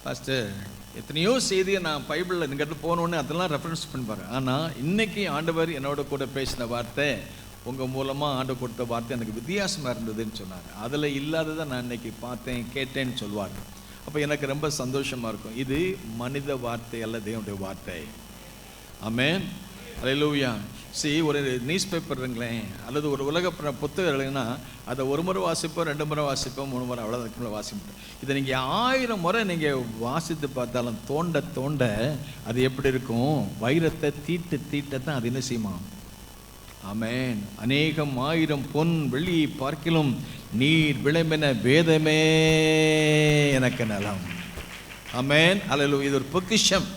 பாஸ்டர் எத்தனையோ செய்தியை நான் பைபிளில் இங்கிட்ட போனோடனே அதெல்லாம் ரெஃபரன்ஸ் பண்ணிப்பார். ஆனால் இன்னைக்கு ஆண்டவர் என்னோட கூட பேசின வார்த்தை உங்கள் மூலமாக ஆண்டு கொடுத்த வார்த்தை எனக்கு வித்தியாசமாக இருந்ததுன்னு சொன்னார். அதில் இல்லாததை நான் இன்னைக்கு பார்த்தேன் கேட்டேன்னு சொல்லுவார். அப்போ எனக்கு ரொம்ப சந்தோஷமாக இருக்கும். இது மனித வார்த்தை அல்ல, தேவனுடைய வார்த்தை. ஆமென், அல்லேலூயா. ஒரு நியூஸ் பேப்பருங்களேன் அல்லது ஒரு உலக புத்தகம் எழுதுனா அதை ஒரு முறை வாசிப்போம், 2 முறை வாசிப்போம், 3 முறை, அவ்வளோதான் வாசிப்போம். இதை நீங்கள் 1000 முறை நீங்கள் வாசித்து பார்த்தாலும் தோண்ட தோண்ட அது எப்படி இருக்கும்? வைரத்தை தீட்டு தீட்டத்தான் அது என்ன செய்யுமா? ஆமென். அநேகம் 1000 பொன் வெள்ளியை பார்க்கிலும் நீர் விளம்பின வேதமே எனக்கு நலம். ஆமென், அல்லேலூயா. இது ஒரு பொக்கிஷம்.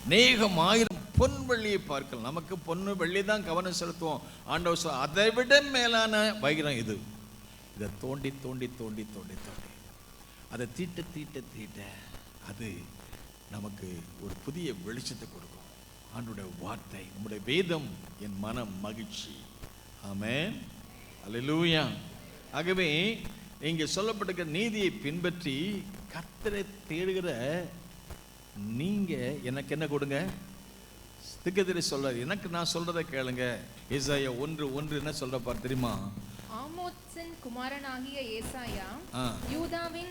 அநேகம் 1000 பொன் வெள்ளியை பார்க்கலாம். நமக்கு பொண்ணு வெள்ளி தான் கவனம் செலுத்துவோம். ஆண்டவர் அதை விட மேலான வைரம் இது. இதை தோண்டி தோண்டி தோண்டி தோண்டி தோண்டி அதை தீட்ட தீட்ட தீட்ட அது நமக்கு ஒரு புதிய வெளிச்சத்தை கொடுக்கும். ஆண்டவருடைய வார்த்தை, நம்முடைய வேதம் என் மன மகிழ்ச்சி. ஆமென், அல்லேலூயா. ஆகவே இங்கே சொல்லப்பட்டிருக்கிற நீதியை பின்பற்றி கர்த்தரை தேடுகிற நீங்க எனக்கு என்ன கொடுங்க? தீர்க்கதரிசி சொல்றாரு, எனக்கு நான் சொல்றதை கேளுங்க. ஏசாயா 1:1 என்ன சொல்றப்பார் தெரியுமா? ஆமோத்சின் குமாரனாகிய ஏசாயா யூதாவின்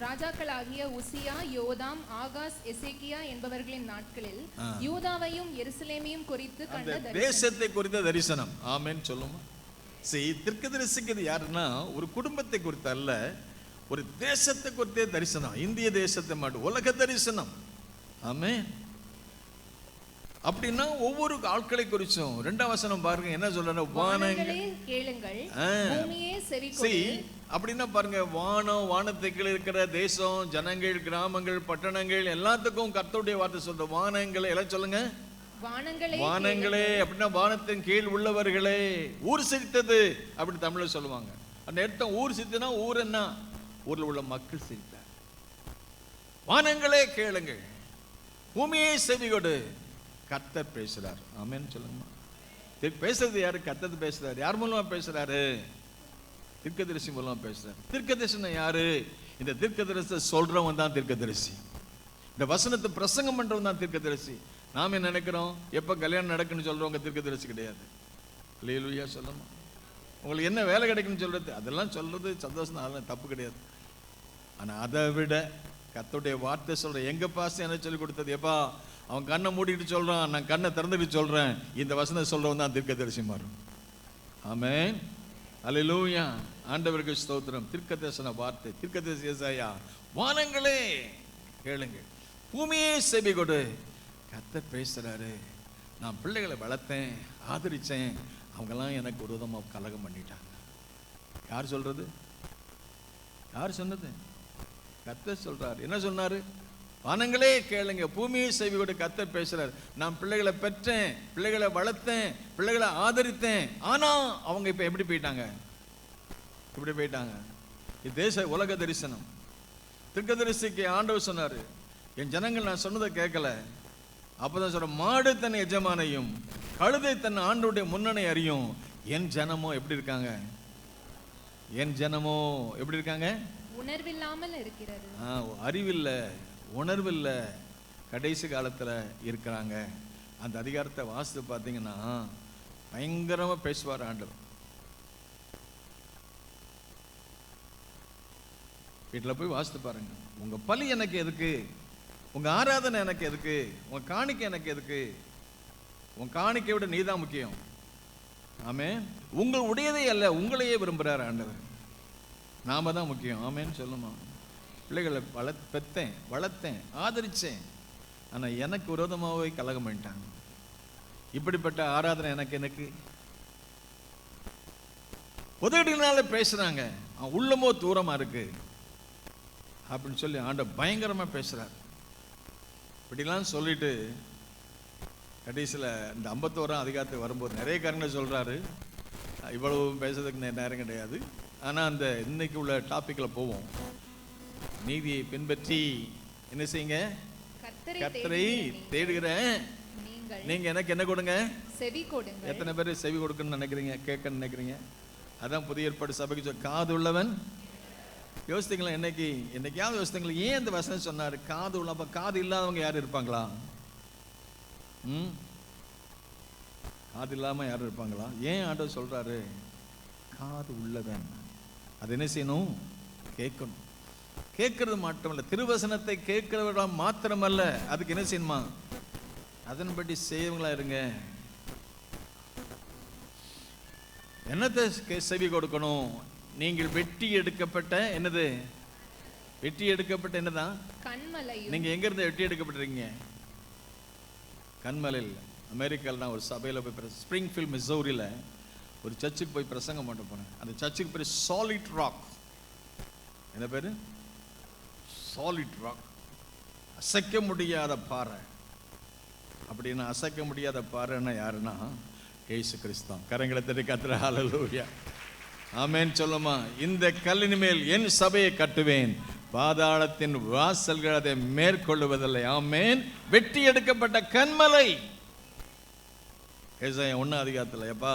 ராஜாக்களாகிய உசியா, யோதாம், ஆகாஸ், எசேக்கியா என்பவர்களின் நாட்களில் யூதாவையும் எருசலேமையும் குறித்து கண்ட தேசத்தை குறித்த தரிசனம். ஆமென் சொல்லுமா? தீர்க்கதரிசிக்கு இது யாருன்னா ஒரு குடும்பத்தை குறித்து அல்ல, ஒரு தேசத்தை குறித்த தரிசனம். இந்திய தேசத்தை மட்டும், உலக தரிசனம். ஆமென். அப்படின்னா ஒவ்வொரு ஆட்களை குறிச்சும் 2ஆம் வசனம் பாருங்க என்ன சொல்றாரு? வானங்களே கேளுங்கள், பூமியே செவிகொடு. அப்படின்னா பாருங்க, வானம், வானத்துக்கு இருக்கிற தேசம், ஜனங்கள், கிராமங்கள், பட்டணங்கள் எல்லாத்துக்கும் கர்த்தருடைய வார்த்தை சொல்ற. வானங்களே எல்லாம் சொல்லுங்க. வானங்களே அப்படின்னா வானத்தின் கீழ் உள்ளவர்களே. ஊர் சிரித்தது அப்படி தமிழ்ல சொல்லுவாங்க. அந்த அர்த்தம் ஊர் சிரித்தனா ஊர் என்ன? ஊர்ல உள்ள மக்கள் சிரித்தார். வானங்களே கேளுங்கள், பூமியே செவிகொடு. கர்த்தர் பேசுறார். ஆமென் சொல்லுங்க. பேசுறது யாரு? கர்த்தர் பேசுறாரு. யார் மூலமா பேசுறாரு? தீர்க்கதரிசி மூலமா பேசுறாரு. தீர்க்கதரிசி யாரு? இந்த தீர்க்கதரிசி சொல்றவன் தான் தீர்க்கதரிசி. இந்த வசனத்தை பிரசங்கம் பண்றவன் தான் தீர்க்கதரிசி. நாம என்ன நினைக்கிறோம்? எப்ப கல்யாணம் நடக்குன்னு சொல்றவங்க தீர்க்கதரிசி கிடையாது. அல்லேலூயா சொல்லணும். உங்களுக்கு என்ன வேலை கிடைக்குன்னு சொல்றது, அதெல்லாம் சொல்றது சந்தோஷம் தான், அதெல்லாம் தப்பு கிடையாது. ஆனா அதை விட கர்த்தருடைய வார்த்தை சொல்ற. எங்க பாஸ்டர் என்ன சொல்லி கொடுத்தது? எப்பா அவன் கண்ணை மூடிட்டு சொல்றான், நான் கண்ணை திறந்துட்டு சொல்றேன். இந்த வசனம் சொல்றவன் தான் தீர்க்கதரிசி மாறும். ஆமென், அல்லேலூயா. ஆண்டவருக்கு ஸ்தோத்திரம். தீர்க்கதரிசன வார்த்தை. தீர்க்கதரிசி ஏசாயா, வானங்களே கேளுங்க, பூமியே செவி கொடு. கர்த்தர் பேசுறாரு. நான் பிள்ளைகளை வளர்த்தேன், ஆதரிச்சேன், அவங்கெல்லாம் எனக்கு விரோதமா கலகம் பண்ணிட்டாங்க. யார் சொல்றது? யார் சொன்னது? கர்த்தர் சொல்றாரு. என்ன சொன்னாரு? வானங்களே கேளுங்க, பூமியை செவி கொடு. கர்த்தர் பேசுறாரு. நான் பிள்ளைகளை பெற்றேன், பிள்ளைகளை வளர்த்தேன், பிள்ளைகளை ஆதரித்தேன். ஆனா அவங்க இப்ப எப்படி போயிட்டாங்க? இப்படி போயிட்டாங்க. இது தேச உலக தரிசனம். தீர்க்கதரிசிக்கு ஆண்டவர் சொன்னாரு, என் ஜனங்கள் நான் சொன்னதை கேட்கல. அப்பதான் சொல்ற, மாடு தன் எஜமானையும் கழுதை தன் ஆண்டோடைய முன்னணி அறியும். என் ஜனமோ எப்படி இருக்காங்க? என் ஜனமோ எப்படி இருக்காங்க? உணர்வில்லாமல் இருக்கிறது. அறிவில்லை, உணர்வில்லை, கடைசி காலத்துல இருக்கிறாங்க. அந்த அதிகாரத்தை வாசித்து பார்த்தீங்கன்னா பயங்கரமா பேசுவார் ஆண்டவர். வீட்டில் போய் வாசித்து பாருங்க. உங்க பலி எனக்கு எதுக்கு? உங்க ஆராதனை எனக்கு எதுக்கு? உங்க காணிக்கை எனக்கு எதுக்கு? உன் காணிக்கை விட நீதான் முக்கியம். ஆமென். உங்கள் உடையதே அல்ல, உங்களையே விரும்புறார் ஆண்டவர். நாம தான் முக்கியம். ஆமென் சொல்லுமா? பிள்ளைகளை பெத்தேன், வளர்த்தேன், ஆதரிச்சேன், ஆனா எனக்கு விரோதமாகவே கலகம் பண்ணிட்டாங்க. இப்படிப்பட்ட ஆராதனை எனக்கு உதவினால பேசுறாங்க, உள்ளமோ தூரமா இருக்கு அப்படின்னு சொல்லி ஆண்டவர் பயங்கரமா பேசுறார். இப்படிலாம் சொல்லிட்டு கடைசியில் இந்த 51ஆம் அதிகாரத்துக்கு வரும்போது நிறைய காரணங்களை சொல்றாரு. இவ்வளவு பேசுறதுக்கு நேரம் கிடையாது. ஆனா அந்த இன்னைக்கு உள்ள டாபிக்ல போவோம். நீதியை பின்பற்றி என்ன செய்யுங்க? கர்த்தரை தேடுகிற நீங்க எனக்கு என்ன கொடுங்க? செவி கொடுங்க. எத்தனை பேர் செவி கொடுக்கணும்னு நினைக்கிறீங்க, கேட்கணும்னு நினைக்கிறீங்க? அதான் புதிய ஏற்பாடு சபைக்கு காது உள்ளவன். யோசித்தீங்களா? என்னைக்காவது யோசித்தீங்களா ஏன் இந்த வசனம் சொன்னாரு? காது உள்ள. அப்ப காது இல்லாதவங்க யாரும் இருப்பாங்களா? காது இல்லாமல் யாரும் இருப்பாங்களா? ஏன் ஆண்டவர் சொல்றாரு காது உள்ளவன் அது என்ன செய்யணும்? கேட்கணும். கேட்கறது மட்டுமல்ல, திருவசனத்தை கேட்கிறவர்களா மாத்திரமல்ல, அதுக்கு என்ன செய்யணுமா? அதன்படி செய்வங்களா இருங்க. என்னத்தை செவி கொடுக்கணும்? நீங்கள் வெட்டி எடுக்கப்பட்ட என்னது? வெட்டி எடுக்கப்பட்ட என்னதான்? கண்மலையும். நீங்க எங்க இருந்து வெட்டி எடுக்கப்பட்டிருக்கீங்க? கண்மலையில். அமெரிக்காவில் நான் ஒரு சபையில் போய் ஸ்ப்ரிங்ஃபீல்ட் மிசௌரியில் ஒரு சர்ச்சுக்கு போய் பிரசங்கம் பண்ண போனேன். அந்த சர்ச்சுக்கு பேர் சாலிட் ராக். என்ன பேர்? Solid rock. அசைக்க முடியாத பாறை. அப்படின்னா அசைக்க முடியாத பாறைன்னா யாருன்னா இயேசு கிறிஸ்து. கரங்களை தட்டி கர்த்தரை ஹல்லேலூயா ஆமென் சொல்லுமா. இந்த கல்லின் மேல் என் சபையை கட்டுவேன், பாதாளத்தின் வாசல்கள் அதை மேற்கொள்ளுவதில்லை. ஆமென். வெட்டி எடுக்கப்பட்ட கண்மலை. ஏசாயா 1 எப்பா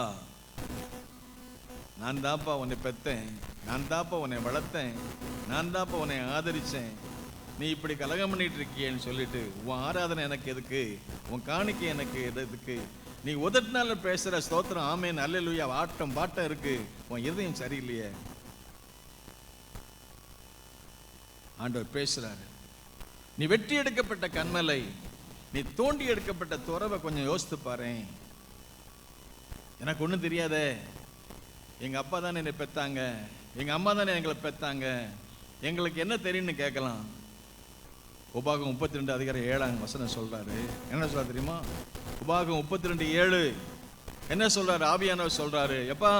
நான் தாப்பா உன்னை பெத்தேன், நான் தாப்பா உன்னை வளர்த்தேன், நான் தாப்பா உன்னை ஆதரிச்சேன், நீ இப்படி கலகம் பண்ணிட்டு இருக்கியேன்னு சொல்லிட்டு உன் ஆராதனை எனக்கு எதுக்கு, உன் காணிக்கை எனக்கு எதுக்கு, நீ உதட்டினால பேசுற ஸ்தோத்திரம் ஆமென் அல்லேலூயா ஆட்டம் பாட்டம் இருக்கு, உன் இதயம் சரியில்லையே. ஆண்டவர் பேசுறாரு, நீ வெட்டி எடுக்கப்பட்ட கண்மலை, நீ தோண்டி எடுக்கப்பட்ட துறவை கொஞ்சம் யோசித்து பாரு. எனக்கு ஒன்றும் தெரியாதே, எங்க அப்பா தானே என்னை பெத்தாங்க, எங்க அம்மா தானே எங்களை பெத்தாங்க, எங்களுக்கு என்ன தெரியும்னு கேட்கலாம். உபாகம் 32:7 சொல்றாரு. என்ன சொல்றாரு தெரியுமா? உபாகம் 32:7 என்ன சொல்றாரு? ஆவியானவர் சொல்றாரு, எப்பா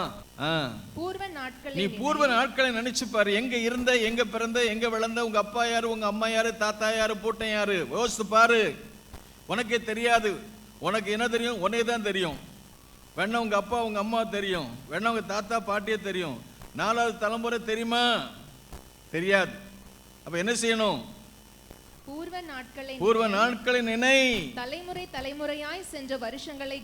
நீ பூர்வ நாட்களை நினைச்சு பாரு. எங்க இருந்த, எங்க பிறந்த, எங்க வளர்ந்த, உங்க அப்பா யாரு, உங்க அம்மா யாரு, தாத்தா யாரு, பூட்டன் யாரு, யோசித்து பாரு. உனக்கே தெரியாது. உனக்கு என்ன தெரியும்? உனக்கு தான் தெரியும். வேணா உங்க அப்பா உங்க அம்மா தெரியும், வேணா உங்க தாத்தா பாட்டியே தெரியும். 4வது தலைமுறை தெரியுமா? தெரியாது. அப்ப என்ன செய்யணும்? பூர்வ நாட்களை நினை, தலைமுறை தலைமுறையாய் சென்ற வருஷங்களை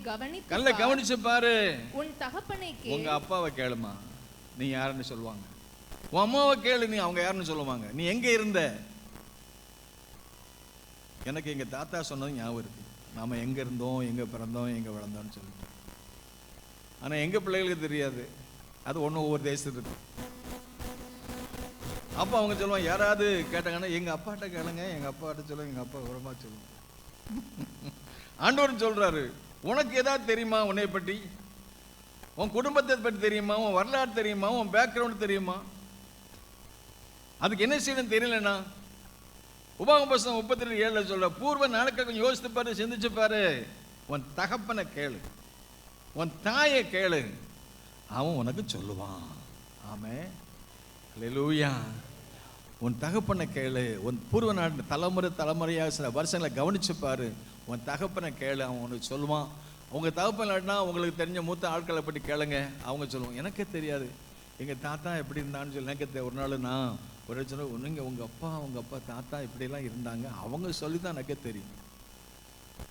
கவனிச்சு பாரு. உன் தகப்பனை கேளு. உங்க அப்பாவை கேளுமா, நீ யாருன்னு சொல்லுவாங்க. உன் அம்மாவை கேளு, நீ அவங்க யாருன்னு சொல்லுவாங்க. நீ எங்க இருந்த? எனக்கு எங்க தாத்தா சொன்னது ஞாபகம் இருக்கு. நாம எங்க இருந்தோம், எங்க பிறந்தோம், எங்க வளர்ந்தோம்னு சொல்லிட்டு. ஆனா எங்க பிள்ளைகளுக்கு தெரியாது. அது ஒவ்வொரு தேசத்துக்கு. அப்போ அவங்க சொல்லுவாங்க, யாராவது கேட்டாங்கன்னா எங்க அப்பாட்ட கேளுங்க, எங்க அப்பாட்ட சொல்லுங்க, எங்க அப்பா உரமா சொல்லுங்க. ஆண்டவர் சொல்றாரு, உனக்கு ஏதாவது தெரியுமா? உன்னை பற்றி, உன் குடும்பத்தை பற்றி தெரியுமா? உன் வரலாறு தெரியுமா? உன் பேக்ரவுண்ட் தெரியுமா? அதுக்கு என்ன செய்யணும் தெரியலன்னா, உபாகம் 32:7 சொல்ற, பூர்வ நாட்கள் கொஞ்சம் யோசித்து பாரு, சிந்திச்சு பாரு. உன் தகப்பனை கேளு, உன் தாயை கேளு, அவன் உனக்கு சொல்லுவான். ஆமென் அல்லேலூயா. உன் தகப்பனை கேளு, உன் பூர்வ நாட்டு தலைமுறையாக சில வருஷங்களை கவனிச்சு பாரு. உன் தகப்பனை கேளு, அவன் உனக்கு சொல்லுவான். உங்க தகப்பன் உங்களுக்கு தெரிஞ்ச மூத்த ஆட்களை பற்றி கேளுங்க, அவங்க சொல்லுவாங்க. எனக்கே தெரியாது எங்க தாத்தா எப்படி இருந்தான்னு சொல்லி. எனக்கு ஒரு நாள் நான் ஒரு சொல்ல, ஒன்றுங்க உங்க அப்பா தாத்தா இப்படிலாம் இருந்தாங்க, அவங்க சொல்லி தான் எனக்கே தெரியும்.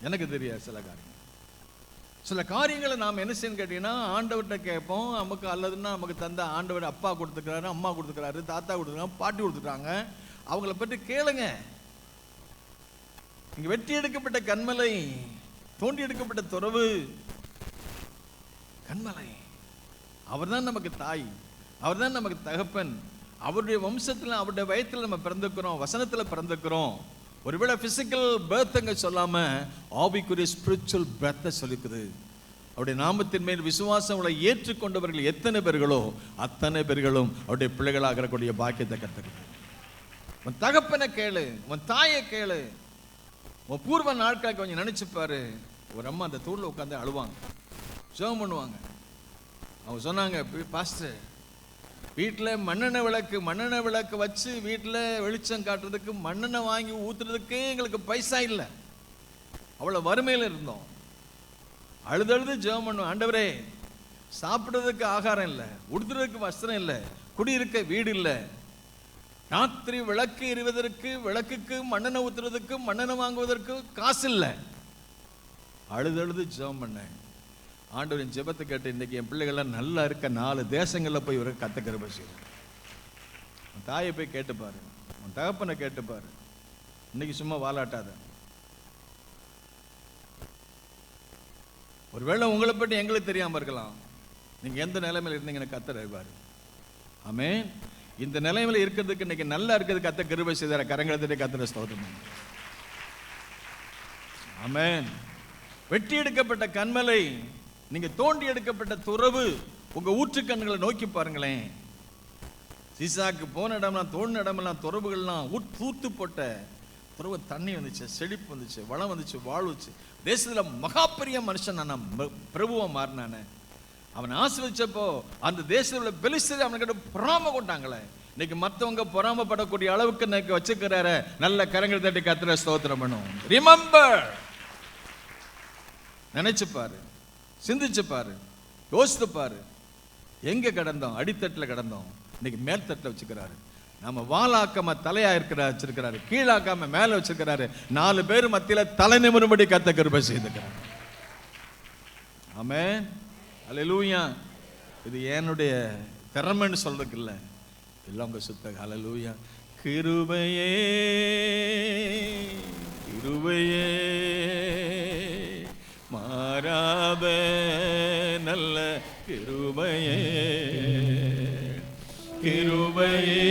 எனக்கு தெரியாது சில காரியங்களை நாம் என்ன செய்யணும் கேட்டீங்கன்னா, ஆண்டவர்கிட்ட கேட்போம். நமக்கு அல்லதுன்னா நமக்கு தந்த ஆண்டவர் அப்பா கொடுத்துக்கிறாரு, அம்மா கொடுத்துக்கிறாரு, தாத்தா கொடுத்துருக்காங்க, பாட்டி கொடுத்துருக்காங்க, அவங்கள பற்றி கேளுங்க. இங்க வெட்டி எடுக்கப்பட்ட கண்மலை, தோண்டி எடுக்கப்பட்ட துறவு கண்மலை. அவர் தான் நமக்கு தாய், அவர் தான் நமக்கு தகப்பன். அவருடைய வம்சத்தில், அவருடைய வயத்தில் நம்ம பிறந்திருக்கிறோம், வசனத்தில் பிறந்திருக்கிறோம். ஒருவேளை பிசிக்கல் பர்த்ங்க சொல்லாம ஆவிக்குரிய ஸ்பிரிச்சுவல் பர்த்தை சொல்லிக்குது. அவருடைய நாமத்தின் மேல் விசுவாசங்களை ஏற்றுக்கொண்டவர்கள் எத்தனை பேர்களோ அத்தனை பேர்களும் அவருடைய பிள்ளைகளாகக்கூடிய பாக்கியத்தை கற்றுக்கிட்டு. உன் தகப்பனை கேளு, உன் தாயை கேளு, உன் பூர்வ நாட்களை கொஞ்சம் நினைச்சு பாரு. ஒரு அம்மா அந்த தூள்ல உட்காந்து அழுவாங்க, ஜெபம் பண்ணுவாங்க. அவங்க சொன்னாங்க, பாஸ்டர் வீட்டில் மண்ணெண்ணெய் விளக்கு வச்சு வீட்டில் வெளிச்சம் காட்டுறதுக்கு மண்ணெண்ணெய் வாங்கி ஊத்துறதுக்கே எங்களுக்கு பைசா இல்லை, அவ்வளோ வறுமையில் இருந்தோம். அழுதழுது ஜெபம் பண்ணுவோம், ஆண்டவரே சாப்பிட்றதுக்கு ஆகாரம் இல்லை, உடுத்துறதுக்கு வஸ்திரம் இல்லை, குடியிருக்க வீடு இல்லை, ராத்திரி விளக்கு எரிவதற்கு, விளக்குக்கு மண்ணெண்ணெய் ஊத்துறதுக்கு, மண்ணெண்ணெய் வாங்குவதற்கு காசு இல்லை. அழுதழுது ஜெபம் பண்ணேன். ஆண்டவரின் ஜெபத்தை கேட்டு இன்னைக்கு என் பிள்ளைகள்லாம் நல்லா இருக்க 4 தேசங்களில் போய் ஒரு கத்துக்கிற செய்யும். உன் தாயை போய் கேட்டுப்பாரு, உன் தகப்பனை கேட்டுப்பாரு. இன்னைக்கு சும்மா வாலாட்டாத. ஒருவேளை உங்களை பற்றி எங்களுக்கு தெரியாம இருக்கலாம். நீங்க எந்த நிலைமையில இருந்தீங்கன்னு கர்த்தர் அறிவார். ஆமென். இந்த நிலைமையில இருக்கிறதுக்கு இன்னைக்கு நல்லா இருக்கிறது கர்த்தர் கிருபை செய்தார். கரங்களை தட்டி கர்த்தரை ஸ்தோத்திரம். ஆமென். வெட்டி எடுக்கப்பட்ட கண்மலை, நீங்க தோண்டி எடுக்கப்பட்ட துறவு, உங்க ஊற்று கண்களை நோக்கி பாருங்களேன். சீசாக்கு போன இடம்லாம், தோண்டின இடமெல்லாம், துறவுகள்லாம் தூத்து போட்ட துறவு, தண்ணி வந்துச்சு, செழிப்பு வந்துச்சு, வளம் வந்துச்சு, வாழ்வுச்சு. தேசத்துல மகா பெரிய மனுஷன் நான் பிரபுவா மாறினானே. அவன் ஆசீர்வதிச்சப்போ அந்த தேசத்துல உள்ள பெலிஸ்தர் அவன்கிட்ட பொறாம கொண்டாங்களே. இன்னைக்கு மற்றவங்க பொறாமப்படக்கூடிய அளவுக்கு எனக்கு வச்சுக்கிறாரு. நல்ல கரங்கள் தட்டி கர்த்தரை ஸ்தோத்திரம் பண்ணும். ரிமெம்பர், நினைச்சு பாரு, சிந்திச்சு பாரு, யோசித்து பாரு. எங்க கடந்தோம்? அடித்தட்டுல கடந்தோம், இன்னைக்கு மேல் தட்டுல வச்சுக்கிறாரு. நம்ம வாலாக்காம தலையா வச்சிருக்கிறாரு, கீழாக்காம மேல வச்சிருக்கிறாரு. 4 பேர் மத்தியில தலை நிமிரும்படி கர்த்தர் கிருபை செய்திருக்கிறார். ஆமென். ஹல்லேலூயா. இது என்னுடைய திறமைன்னு சொல்றதுக்கு இல்லை, எல்லாம் உங்க சுத்த. ஹல்லேலூயா. கிருபையே கிருபையே மாறாத நல்ல கிருபையே, கிருபையே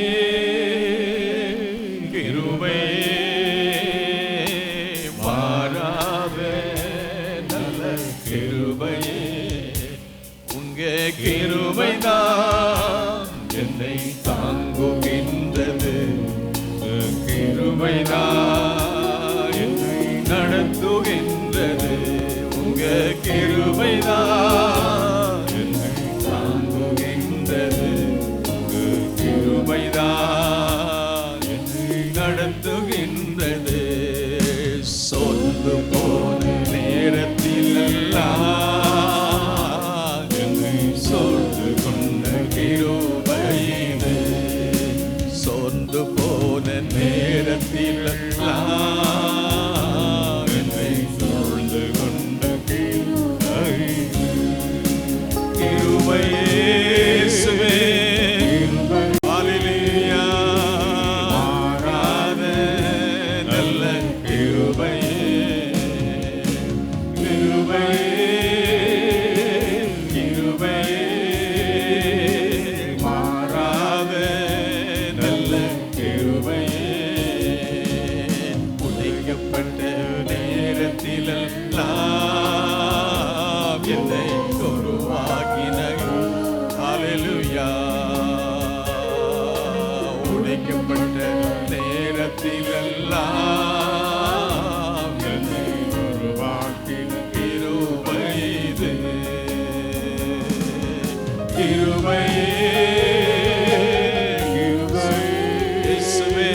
கிருபையே மாறாத நல்ல கிருபையே, உங்க கிருபைதான் என்னை தாங்குகின்றது, கிருபைதான் என்னை நடத்துகின்றது, உங்க கிருபைதான் என்னை தாங்குகின்றது, கிருபைதான் என்னை நடத்துகின்றது. சொந்து போன நேரத்தில் எல்லாம் என்னை சோர்ந்து கொண்ட கிருபையினே, சொந்து போன நேரத்தில் எல்லாம் என்னை சோர்ந்து கொண்ட கிருபையினே, கிருபையே இயேசுவே. ஹல்லேலூயா. மாறாத நல்ல கிருபையே, கிருபையே கிருபையே மாறாத நல்ல கிருபையே, உடைக்கப்பட்ட நேரத்தில் எல்லாம் என்னை உருவாக்கின. ஹல்லேலூயா. உடைக்கப்பட்ட நேரத்தில் எல்லாம் என்னை உருவாக்கின கிருபை இது, கிருபையே இயேசுவே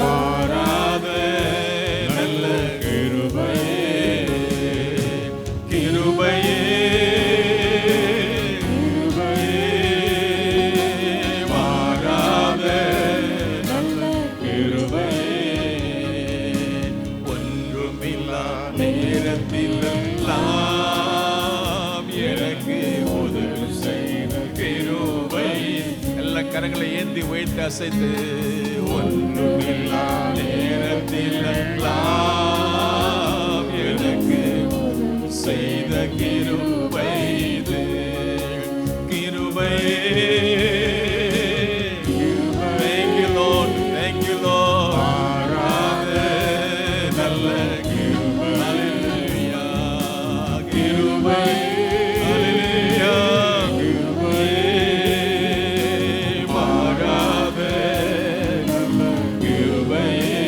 மாறாத நல்ல கிருபையே, கிருபையே மாறாத நல்ல கிருபையே, ஒன்றுமில்லா நேரத்தில் எல்லாம் எனக்கு உதவி செய்த கிருபை. எல்லா கரங்களை ஏந்தி உயர்த்தி அசைத்து, ஒன்றுமில்லா நேரத்தில் எல்லாம் எனக்கு செய்த கிருபை இது, கிருபையே. Thank you Lord, thank you Lord. மாறாத நல்ல கிருபை. ஹல்லேலூயா. கிருபை. ஹல்லேலூயா. கிருபையே மாறாத நல்ல கிருபையே,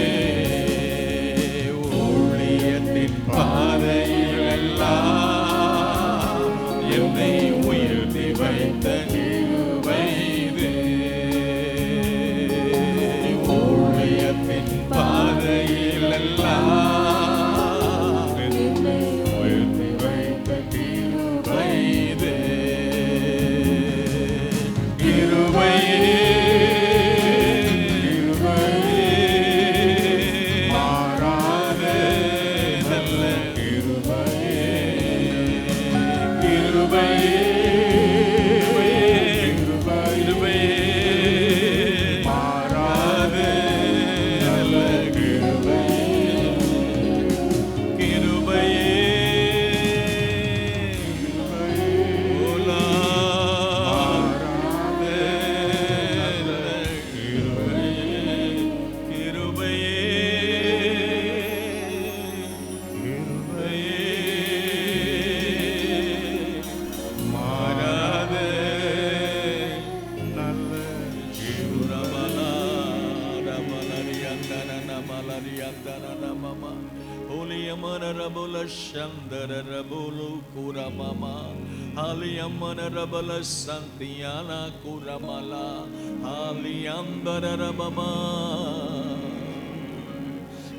Aliyamanarabula Shandarabulu Kuramama Aliyamanarabala Santiyana Kuramala Aliyambarabama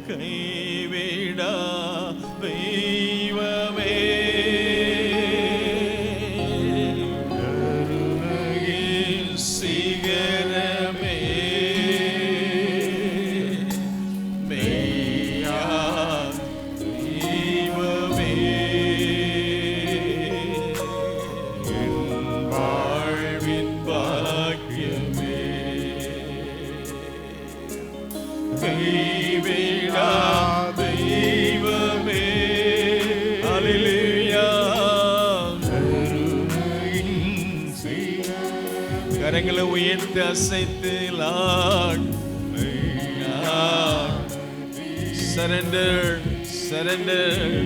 கைவிடா தெய்வமே கருணையின் சிகரமே மெய்யா தெய்வமே என் வாழ்வின் பாக்கியமே கைவிடா தெய்வமே அல்லேலூயா கரங்களை உயர்த்தி அசைத்து லார்ட் சரண்டர் சரண்டர்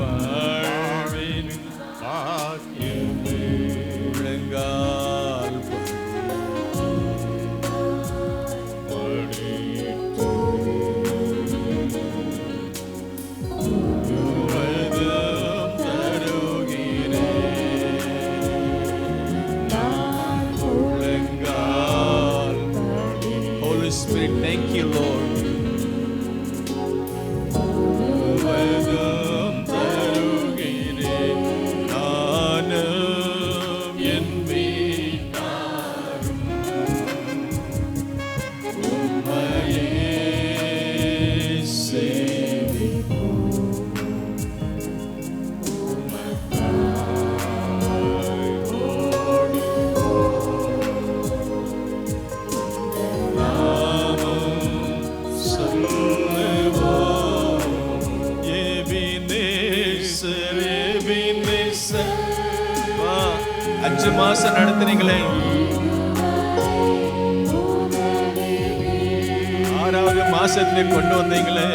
வாழ்வின் பாக்கியமே முழங்கால் Spirit, thank you, Lord. அஞ்சு மாசம் நடத்தினீங்களே, 6வது மாசத்தை கொண்டு வந்தீங்களே.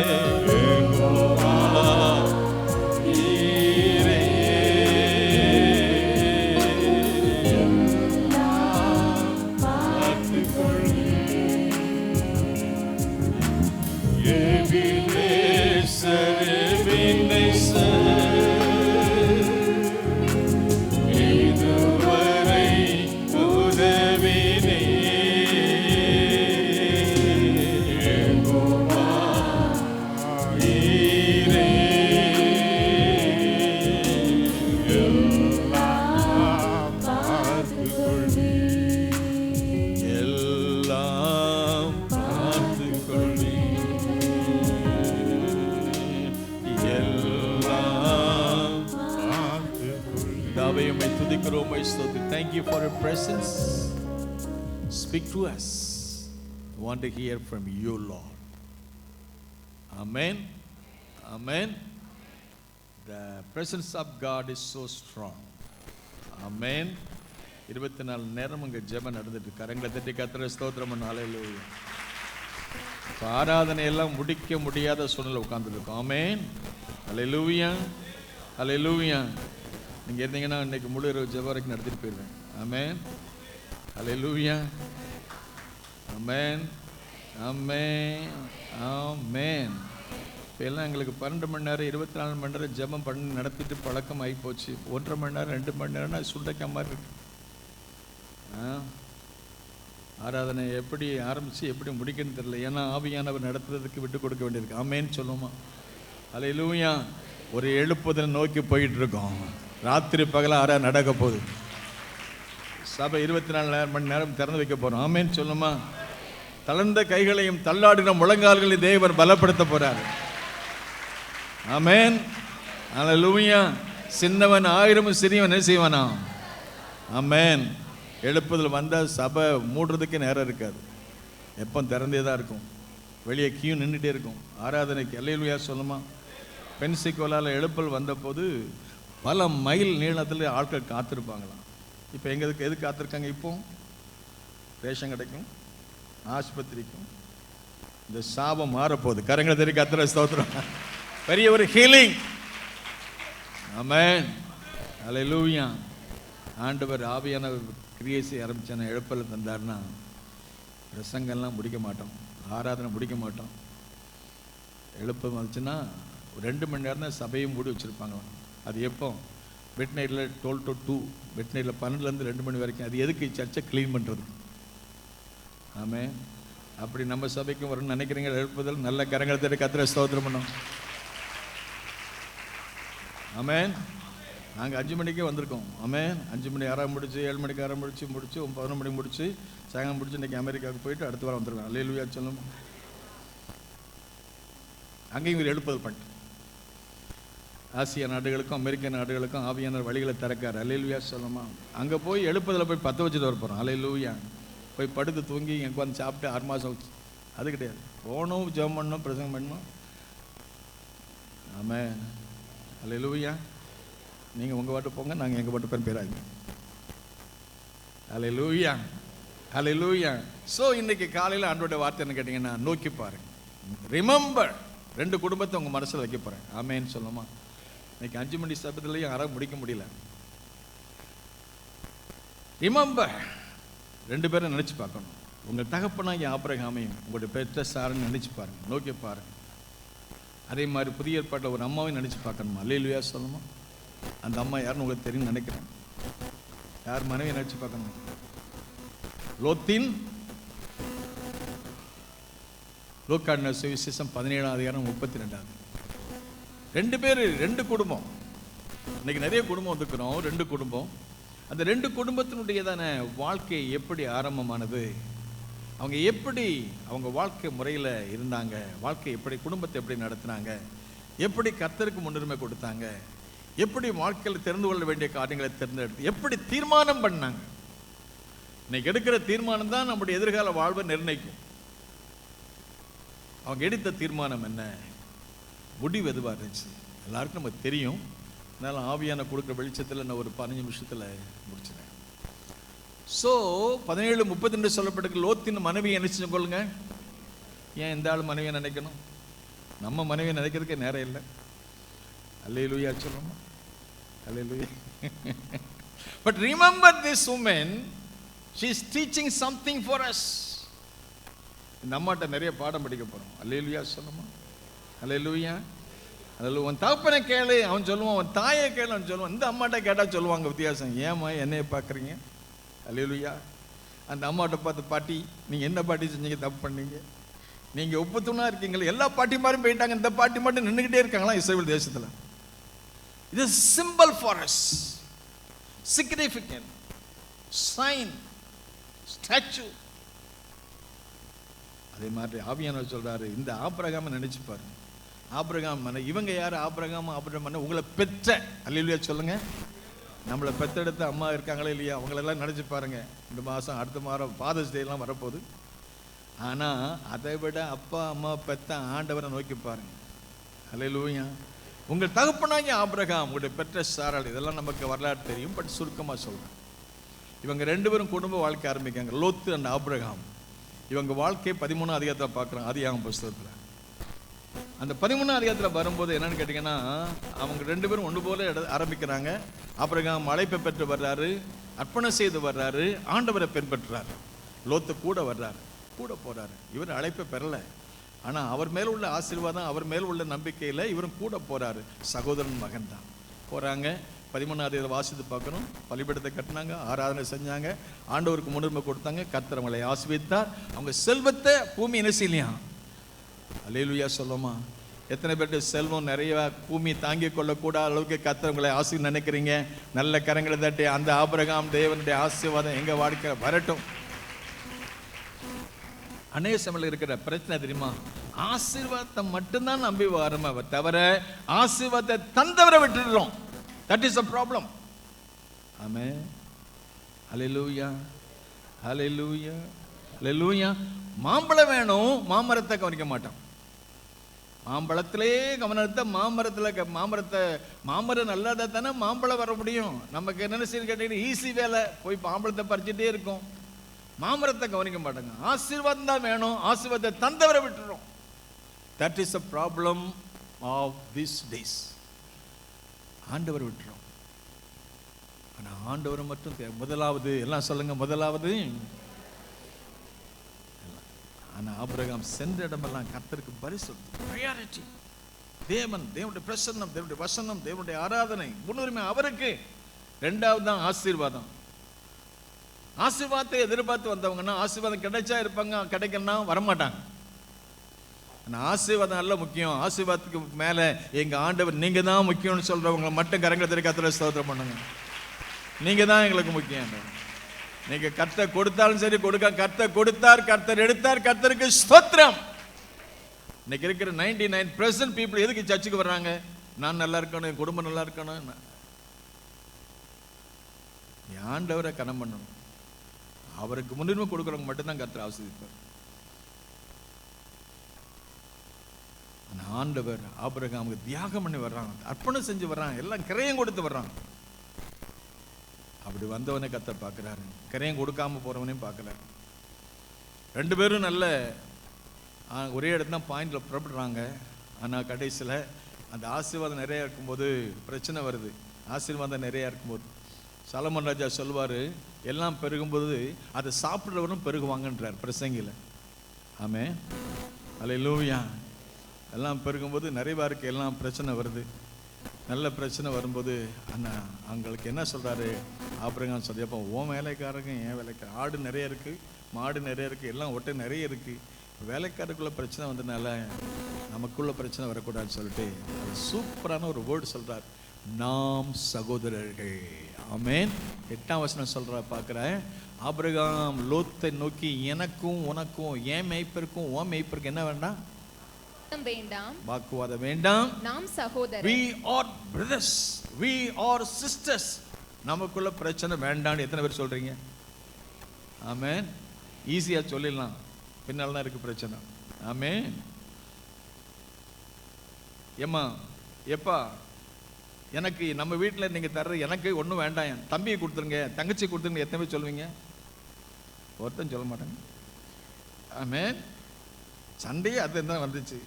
Thank you for your presence. Speak to us. I want to hear from you, Lord. Amen. Amen. The presence of God is so strong. Amen. 24 நேரம் அங்க ஜெபம் நடந்துட்டு கரங்களை தட்டி கர்த்தரை ஸ்தோத்திரம் பண்ண. ஹல்லேலூயா. ஆராதனை எல்லாம் முடிக்க முடியாத சூழ்நிலை உட்கார்ந்துருக்கோம். ஆமென். ஹல்லேலூயா. ஹல்லேலூயா. நீங்கள் இருந்தீங்கன்னா இன்னைக்கு முழு இரவு ஜெபம் வரைக்கும் நடத்திட்டு போயிடுவேன். ஆமென். ஹல்லேலூயா. ஆமென். ஆமென். ஆமென். இப்போ எல்லாம் எங்களுக்கு 12 மணி நேரம் 24 மணி நேரம் ஜெபம் பண்ணி நடத்திட்டு பழக்கம் ஆகி போச்சு. 1.5 மணி நேரம் 2 மணி நேரம்னா சுண்டைக்காய் மாதிரி இருக்கு. ஆராதனை எப்படி ஆரம்பித்து எப்படி முடிக்கணும்னு தெரியல. ஏன்னா ஆவியானவர் நடத்துறதுக்கு விட்டு கொடுக்க வேண்டியிருக்கு. ஆமென் சொல்லுமா? ஹல்லேலூயா. ஒரு எழுப்புதல் நோக்கி போயிட்டு இருக்கோம். ராத்திரி பகல நடக்க போகுது. சபை 24 மணி நேரம் திறந்து வைக்க போறோம். ஆமென் சொல்லுமா? தளர்ந்த கைகளையும் தள்ளாடின முழங்கால்களையும் தேவன் பலப்படுத்த போறார். ஆமென். ஹல்லேலூயா. சின்னவன் 1000 சிறியவன் என்ன செய்வானா? ஆமென். எழுப்புதல் வந்தால் சபை மூடுறதுக்கு நேரம் இருக்காது. எப்போ திறந்தே தான் இருக்கும். வெளியே கியூ நின்றுட்டே இருக்கும் ஆராதனைக்கு. ஹல்லேலூயா சொல்லுமா? பென்சிகோலாவில் எழுப்பல் வந்தபோது பல மைல் நீளத்தில் ஆட்கள் காத்திருப்பாங்களாம். இப்போ எங்களுக்கு எது காத்திருக்காங்க? இப்போ ரேஷன் கிடைக்கும், ஆஸ்பத்திரிக்கும். இந்த சாபம் மாறப்போகுது. கரங்களை தெரிய கர்த்தரை ஸ்தோத்திரம். பெரிய ஒரு ஹீலிங். ஆமென். ஹல்லேலூயா. ஆண்டவர் ஆவியான கிரியை செய்ய ஆரம்பிச்சான எழுப்பல் தந்தார்னா பிரசங்கெல்லாம் முடிக்க மாட்டோம், ஆராதனை முடிக்க மாட்டோம். எழுப்பம் வந்துச்சுன்னா 2 மணி நேரம் தான் சபையும் மூடி வச்சுருப்பாங்க. அது எப்போ? மிட் நைட்டில் 12 to 2, மிட் நைட்டில் 12லேருந்து 2 மணி வரைக்கும். அது எதுக்கு? சர்ச்சை க்ளீன் பண்ணுறது. ஆமென். அப்படி நம்ம சபைக்கும் வரும்னு நினைக்கிறீங்க? எழுப்புதல் நல்ல கரங்களை தட்டி கர்த்தரை ஸ்தோத்திரம் பண்ணோம். ஆமென். நாங்கள் 5 மணிக்கே வந்திருக்கோம். ஆமென். 5 மணி ஆறாம் முடிச்சு, 7 மணிக்கு ஆறாம் முடிச்சு 11 மணிக்கு முடிச்சு சாயங்காலம் முடிச்சு இன்றைக்கி அமெரிக்காவுக்கு போயிட்டு அடுத்த வாரம் வந்துருக்கோம். அல்லேலூயா சொல்லும். அங்கேயும் ஒரு எழுப்புதல் பண்ணிட்டு ஆசியா நாடுகளுக்கும் அமெரிக்க நாடுகளுக்கும் ஆவியான வழிகளை திறக்கார். அல்லேலூயா சொல்லுமா. அங்கே போய் எழுப்புதலை போய் 10 வச்சுட்டு வர போகிறோம். அல்லேலூயா. போய் படுத்து தூங்கி இங்கே உட்காந்து சாப்பிட்டு 6 மாதம் அது கிடையாது. போகணும், ஜெபம் பண்ணணும், பிரசங்கம் பண்ணணும். ஆமென். அல்லேலூயா. நீங்கள் உங்கள் பாட்டு போங்க, நாங்கள் எங்கள் பாட்டு பேராங்க. அல்லேலூயா. அல்லேலூயா. ஸோ இன்றைக்கி காலையில் ஆண்டவருடைய வார்த்தை என்ன கேட்டிங்கன்னா, நோக்கி பாருங்க. ரிமெம்பர். 2 குடும்பத்தை உங்கள் மனசில் வைக்க போகிறேன். ஆமேன்னு சொல்லுமா. இன்னைக்கு 5 மணி சபத்துலையும் யாராவது முடிக்க முடியல. ரிமெம்பர். 2 பேரும் நினச்சி பார்க்கணும். உங்கள் தகப்பனாகி ஆபிரகாமையும் உங்களுடைய பெற்ற சாரன்னு நினச்சி பாருங்க, நோக்கி பாருங்க. அதே மாதிரி புதிய ஏற்பாட்டில் ஒரு அம்மாவையும் நினச்சி பார்க்கணுமா. அல்லேலூயா சொல்லுமா. அந்த அம்மா யாருன்னு உங்களுக்கு தெரியும் நினைக்கிறேன். யார் மனைவியை நினச்சி பார்க்கணும்? லோத்தின் லூக்கான சுவிசேஷம் 17ஆம் அதிகாரம் 32. 2 பேர், 2 குடும்பம். இன்னைக்கு நிறைய குடும்பம் வந்துக்கிறோம். 2 குடும்பம். அந்த 2 குடும்பத்தினுடையதான வாழ்க்கை எப்படி ஆரம்பமானது, அவங்க எப்படி அவங்க வாழ்க்கை முறையில் இருந்தாங்க, வாழ்க்கை எப்படி, குடும்பத்தை எப்படி நடத்தினாங்க, எப்படி கர்த்தருக்கு முன்னுரிமை கொடுத்தாங்க, எப்படி வாழ்க்கையில் தெரிந்து கொள்ள வேண்டிய காரியங்களை தேர்ந்தெடுத்து எப்படி தீர்மானம் பண்ணாங்க. இன்னைக்கு எடுக்கிற தீர்மானம் தான் நம்முடைய எதிர்கால வாழ்வை நிர்ணயிக்கும். அவங்க எடுத்த தீர்மானம் என்ன, முடிவு எதுவாக இருந்துச்சு, எல்லாருக்கும் நமக்கு தெரியும். அதனால் ஆவியான கொடுக்குற வெளிச்சத்தில் நான் ஒரு 15 நிமிஷத்தில் முடிச்சிடறேன். ஸோ 17:32 சொல்லப்பட்டிருக்கு. லோத்தின் மனைவியை நினைச்சு கொள்ளுங்க. ஏன் இந்த ஆள் மனைவியை நினைக்கணும்? நம்ம மனைவியை நினைக்கிறதுக்கே நேரம் இல்லை. அல்லேலூயா சொல்லுமா. அல்லேலூயா. But remember this woman, she is teaching something for us. இந்த அம்மாட்ட நிறைய பாடம் படிக்க போகிறோம். அல்லேலூயா சொல்லுமா. அல்லேலூயா. அதில் உன் தகப்பனை கேளு அவன் சொல்லுவான், உன் தாயை கேளு அவன் சொல்லுவான். இந்த அம்மாட்ட கேட்டால் சொல்லுவாங்க வித்தியாசம். ஏம்மா என்னைய பார்க்குறீங்க? அல்லேலூயா. அந்த அம்மாட்ட பார்த்து, பாட்டி நீங்கள் என்ன பாட்டி செஞ்சீங்க, தப்பு பண்ணீங்க, நீங்கள் ஒப்புத்துணா இருக்கீங்களே, எல்லா பாட்டி மாதிரியும் போயிட்டாங்க, இந்த பாட்டி மட்டும் நின்றுக்கிட்டே இருக்காங்களா இஸ்ரவேல் தேசத்தில். இது simple for us, significant, sign, statue. அதே மாதிரி ஆவியானவர் சொல்றாரு, இந்த ஆபிரகாமை நினைச்சு பாருங்க. ஆபிரகாம் மன இவங்க யார்? ஆபிரகாம் ஆபிரகாம் உங்களை பெற்ற, அல்லேலூயா சொல்லுங்க, நம்மளை பெற்றெடுத்த அம்மா இருக்காங்களே இல்லையா, அவங்களெல்லாம் நினச்சி பாருங்க. இந்த மாதம் அடுத்த மாதம் ஃபாதர்ஸ் டேலாம் வரப்போகுது. ஆனால் அதை விட அப்பா அம்மா பெற்ற ஆண்டவரை நோக்கி பாருங்க. அல்லேலூயா. உங்கள் தகப்பனாகிய ஆபிரகாம், உங்களுடைய பெற்ற சாராள், இதெல்லாம் நமக்கு வரலாறு தெரியும். பட் சுருக்கமாக சொல்கிறேன். இவங்க 2 பேரும் குடும்ப வாழ்க்கை ஆரம்பிக்காங்க. லோத்து அண்ட் ஆபிரகாம். இவங்க வாழ்க்கை 13ஆம் அதிகாரத்தில் பார்க்குறோம். ஆதியாகமம் புஸ்தகத்தில். அந்த 13ஆம் அதிகாரத்தில் வரும்போது என்னன்னு கேட்டிங்கன்னா, அவங்க 2 பேரும் ஒன்று போல ஆரம்பிக்கிறாங்க. ஆபிரகாம் அழைப்பை பெற்று வர்றாரு, அர்ப்பணம் செய்து வர்றாரு, ஆண்டவரை பின்பற்றுறாரு. லோத்து கூட வர்றாரு, கூட போகிறாரு. இவர் அழைப்பை பெறலை, ஆனால் அவர் மேல் உள்ள ஆசீர்வாதம், அவர் மேல் உள்ள நம்பிக்கையில் இவரும் கூட போகிறாரு. சகோதரன் மகன் தான் போகிறாங்க. 13ஆம் அதிகாரத்தை வாசித்து பார்க்கணும். பலிபீடத்தை கட்டினாங்க, ஆராதனை செஞ்சாங்க, ஆண்டவருக்கு முன்னுரிமை கொடுத்தாங்க, கர்த்தர் அவங்களை ஆசீர்வதித்தார். அவங்க செல்வத்தை பூமி என்ன செய்யலையா. அல்லேலூயா சொல்லுமா. எத்தனை பேர்ட்டு செல்வம் நிறைய பூமி தாங்கிக் கொள்ளக்கூடாத அளவுக்கு கர்த்தர் உங்களை ஆசீர்வாதம் நினைக்கிறீங்க? நல்ல கரங்களை தட்டி அந்த ஆபிரகாம் தேவனுடைய ஆசீர்வாதம் எங்க வாழ்க்கை வரட்டும். அநேக சமையல் இருக்கிற பிரச்சனை தெரியுமா, ஆசீர்வாதத்தை மட்டும்தான் நம்பி வரோமே தவிர ஆசீர்வாதத்தை தந்தவரை விட்டுடுறோம். That is a problem. ஆமென். அல்லேலூயா. அல்லேலூயா. அல்லேலூயா. மாம்பழம் வேணும், மாமரத்தை கவனிக்க மாட்டோம். மாம்பழத்திலே கவனத்தை மாமரம் நல்லாத தானே மாம்பழம் வர முடியும். நமக்கு என்ன செய்ய கேட்டீங்கன்னா ஈஸி வேலை, போய் மாம்பழத்தை பறிச்சுட்டே இருக்கும், மாமரத்தை கவனிக்க மாட்டாங்க. ஆசீர்வாதம் தான் வேணும், ஆசீர்வாதத்தை தந்தவரை விட்டுறோம். That is a problem of these days. ஆண்டவர் விட்டுறோம். ஆனால் ஆண்டவர் மட்டும் முதலாவது, எல்லாம் சொல்லுங்க, முதலாவது ஆனா ஆபிரகாம் சென்ற இடமெல்லாம் கர்த்தருக்கு பரிசுத்தம், பிரையாரிட்டி. தேவன், தேவனுடைய பிரசன்னம், தேவனுடைய வசனம், தேவனுடைய ஆராதனை முன்னுரிமை அவருக்கு. ரெண்டாவது தான் ஆசீர்வாதம். ஆசீர்வாதத்தை எதிர்பார்த்து வந்தவங்கன்னா ஆசீர்வாதம் கிடைச்சா இருப்பாங்க, கிடைக்கலன்னா வரமாட்டாங்க. ஆனால் ஆசீர்வாதம் நல்ல முக்கியம். ஆசீர்வாதத்துக்கு மேலே எங்கள் ஆண்டவர் நீங்கள் தான் முக்கியம்னு சொல்கிறவங்க மட்டும் கரங்களை தட்டி கர்த்தரை ஸ்தோத்திரம் பண்ணுங்க. நீங்கள் தான் எங்களுக்கு முக்கியம். நீங்கள் கர்த்தர் கொடுத்தாலும் சரி, கர்த்தர் கொடுத்தார், கர்த்தர் எடுத்தார், கர்த்தருக்கு ஸ்தோத்திரம். இன்னைக்கு இருக்கிற 99% பீப்புள் எதுக்கு சர்ச்சுக்கு வர்றாங்க? நான் நல்லா இருக்கணும், என் குடும்பம் நல்லா இருக்கணும். ஆண்டவரை கனம் பண்ணணும். அவருக்கு முன்னுரிமை கொடுக்கிறவங்க மட்டும்தான் கர்த்தர் ஆசீர்வதிப்பார். ஆண்டவர் ஆபிரகாமுக்கு தியாகம் பண்ணி வர்றான், அர்ப்பணம் செஞ்சு வர்றான், எல்லாம் கிரயம் கொடுத்து வர்றான். அப்படி வந்தவனை கர்த்தர் பார்க்கிறாரு, கிரயம் கொடுக்காம போறவனையும் பார்க்கிறாரு. ரெண்டு பேரும் நல்ல ஒரே இடத்துல தான் பாயிண்ட்ல புறப்படுறாங்க. ஆனால் கடைசியில் அந்த ஆசீர்வாதம் நிறையா இருக்கும்போது பிரச்சனை வருது. ஆசீர்வாதம் நிறையா இருக்கும்போது சாலமோன் ராஜா சொல்வார், எல்லாம் பெருகும்போது அதை சாப்பிட்றவரும் பெருகுவாங்கன்றார் பிரசங்கில. ஆமே, அல்லேலூயா. எல்லாம் பெருகும்போது நிறைவாருக்கு எல்லாம் பிரச்சனை வருது. நல்ல பிரச்சனை வரும்போது அண்ணா அவங்களுக்கு என்ன சொல்கிறாரு ஆபிரகாம் சொல்லி, அப்போ உன் வேலைக்காரங்க என் வேலைக்காரன், ஆடு நிறைய இருக்குது, மாடு நிறைய இருக்குது, எல்லாம் ஒட்டை நிறைய இருக்குது, வேலைக்காரருக்குள்ள பிரச்சனை வந்ததுனால நமக்குள்ள பிரச்சனை வரக்கூடாதுன்னு சொல்லிட்டு சூப்பரான ஒரு வேர்டு சொல்கிறார், நாம் சகோதரர்கள். ஆமென். 8ஆம் வசனம் சொல்ற பார்க்கிறேன், ஆபிரகாம் லோத்தை நோக்கி, எனக்கும் உனக்கும் என் மேய்ப்பருக்கும் உன் மேய்ப்பருக்கும் என்ன வேண்டாம்? வேண்டாம், வாக்குவாதம் வேண்டாம். நாம் சகோதரர். We are brothers, we are sisters. நமக்குள்ள பிரச்சனை வேண்டாம்னு எத்தனை பேர் சொல்றீங்க? ஆமென். ஈஸியா சொல்லிடலாம், பின்னால தான் இருக்கு பிரச்சனை. ஆமென். ஏம்மா எப்பா எனக்கு நம்ம வீட்டில் நீங்கள் தர்றது எனக்கு ஒன்றும் வேண்டாம், என் தம்பியை கொடுத்துருங்க, தங்கச்சி கொடுத்துருங்க, எத்தனை பேர் சொல்லுவீங்க? ஒருத்தன் சொல்ல மாட்டாங்க. ஆமென். சண்டையே அது தான் வந்துச்சு.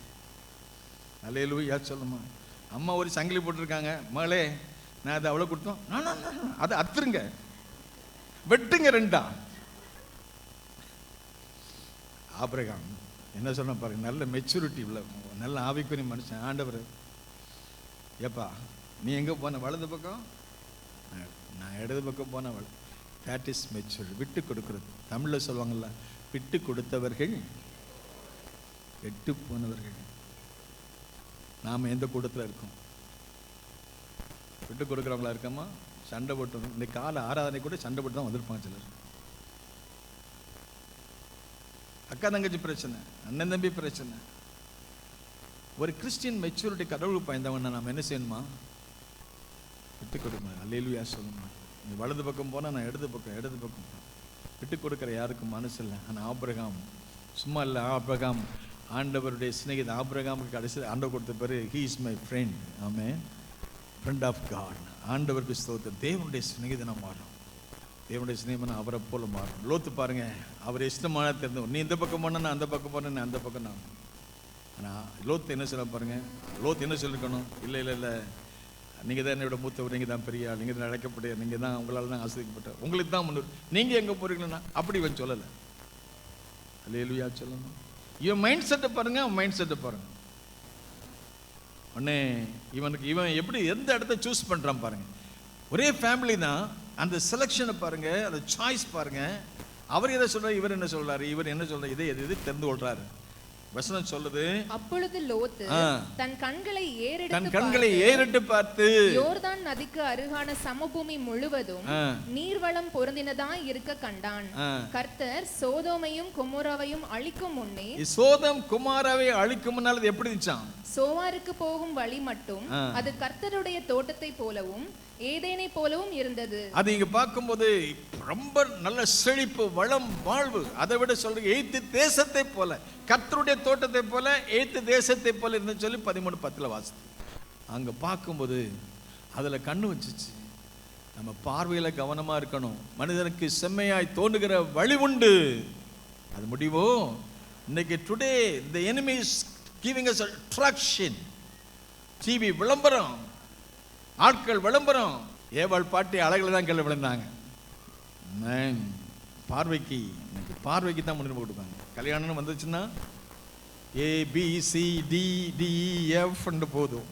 அல்லேலூயா சொல்லுமா. அம்மா ஒரு சங்கிலி போட்டிருக்காங்க, மகளே நான் அதை அவ்வளோ கொடுத்தோம், அதை அத்துருங்க, வெட்டுங்க ரெண்டா. ஆபிரகாம் என்ன சொன்ன பாருங்க, நல்ல மெச்சூரிட்டி உள்ள நல்ல ஆவிக்குரிய மனுஷன். ஆண்டவர், ஏப்பா நீ எங்கே போன? வலது பக்கம், நான் இடது பக்கம் போன. That is maturity. விட்டு கொடுக்குறது. தமிழில் சொல்லுவாங்கள்ல, விட்டு கொடுத்தவர்கள் எட்டு போனவர்கள். நாம் எந்த கூட்டத்தில் இருக்கோம்? விட்டு கொடுக்குறவங்களா இருக்கோமா? சண்டை போட்டு இந்த கால ஆராதனை கூட சண்டை போட்டு தான் வந்திருப்பாங்க சிலர். அக்கா தங்கச்சி பிரச்சனை, அண்ணன் தம்பி பிரச்சனை. ஒரு கிறிஸ்டியன் மெச்சூரிட்டி, கடவுளுக்கு பயந்தவன் நாம் என்ன செய்யணுமா? விட்டு கொடுக்கணும். அல்லேலூயா சொல்லணும். நீ வலது பக்கம் போனால் நான் இடது பக்கம், இடது பக்கம் விட்டு கொடுக்குற யாருக்கும் மனசு இல்லை. ஆனால் ஆபிரகாம் சும்மா இல்லை. ஆபிரகாம் ஆண்டவருடைய சிநேகிதன். ஆபிரகாமுக்கு கடைசியில் ஆண்டவர் கொடுத்த பேர் he is my friend. Amen. Friend of God. ஆண்டவருக்கு ஸ்தோத்திரம். தேவனுடைய சிநேகிதனாக மாறும். தேவனுடைய சிநேகிதனா அவரை போல மாறும். லோத்து பாருங்க, அவர் இஷ்டமான தெரிஞ்சவர். நீ இந்த பக்கம் போனா நான் அந்த பக்கம் போனேன், நான் அந்த பக்கம் நான். ஆனால் லோத்து என்ன சொல்ல பாருங்க, லோத்து என்ன சொல்லிருக்கணும்? இல்லை இல்லை இல்லை, நீங்கள் தான் என்னோட மூத்தவர், நீங்கள் தான் பெரிய ஆள், நீங்கள் தான் அழைக்கப்பட்ட, நீங்கள் தான் உங்களால் தான் ஆசிரியப்பட்ட, உங்களுக்கு தான் முன்னூறு, நீங்கள் எங்கே போறீங்களா அப்படி இவன் சொல்லலை. அல்லேலூயா சொல்லணும். இவன் மைண்ட் செட்டை பாருங்க, அவன் மைண்ட் செட்டை பாருங்க. உடனே இவன் எப்படி எந்த இடத்த சூஸ் பண்ணுறான் பாருங்க. ஒரே ஃபேமிலி தான், அந்த செலெக்ஷனை பாருங்க, அந்த சாய்ஸ் பாருங்க. அவர் எதை சொல்றாரு, இவர் என்ன சொல்றாரு, இவர் என்ன சொல்றாரு, இதை எது தெரிந்து கொள்றாரு. வசனம் சொல்லுது, அப்பொழுது லோத்து தன் கண்களை ஏறெடுத்து பார்த்து யோர்தான் நதிக்கு அருகான சமபூமி முழுவதும் நீர்வளம் பொருந்தினதாய் இருக்க கண்டான். கர்த்தர் சோதோமையும் கொமோராவையும் அழிக்கும் முன்னே, சோதம் குமாராவை அழிக்கும் முன்னால் அது எப்படி இருந்துச்சாம்? சோவாருக்கு போகும் வழி மட்டும் அது கர்த்தருடைய தோட்டத்தை போலவும் ஏதேனை போலவும் இருந்தது. அது இங்க பார்க்கும்போது ரொம்ப நல்ல செழிப்பு, வளம், வாழ்வு. அதை விட சொல்ற எய்த்து தேசத்தை போல, கர்த்தருடைய தோட்டத்தை போல, எய்த்து தேசத்தை போல இருந்து சொல்லி 13:10 வாசி. அங்க பார்க்கும்போது அதுல கண்ணு வச்சுச்சு. நம்ம பார்வையில கவனமா இருக்கணும். மனிதனுக்கு செம்மையாய் தோன்றுகிற வழி உண்டு, அது முடிவோ. இன்னைக்கு today the enemy is giving us attraction. TV விளம்பரம், ஆட்கள் விளம்பரம். ஏவாள் பாட்டி அழகில் தான் கீழே விழுந்தாங்க. பார்வைக்கு தான் முன்னுரிமை கொடுப்பாங்க. கல்யாணம்னு வந்துச்சுன்னா ABCDDEF போதும்.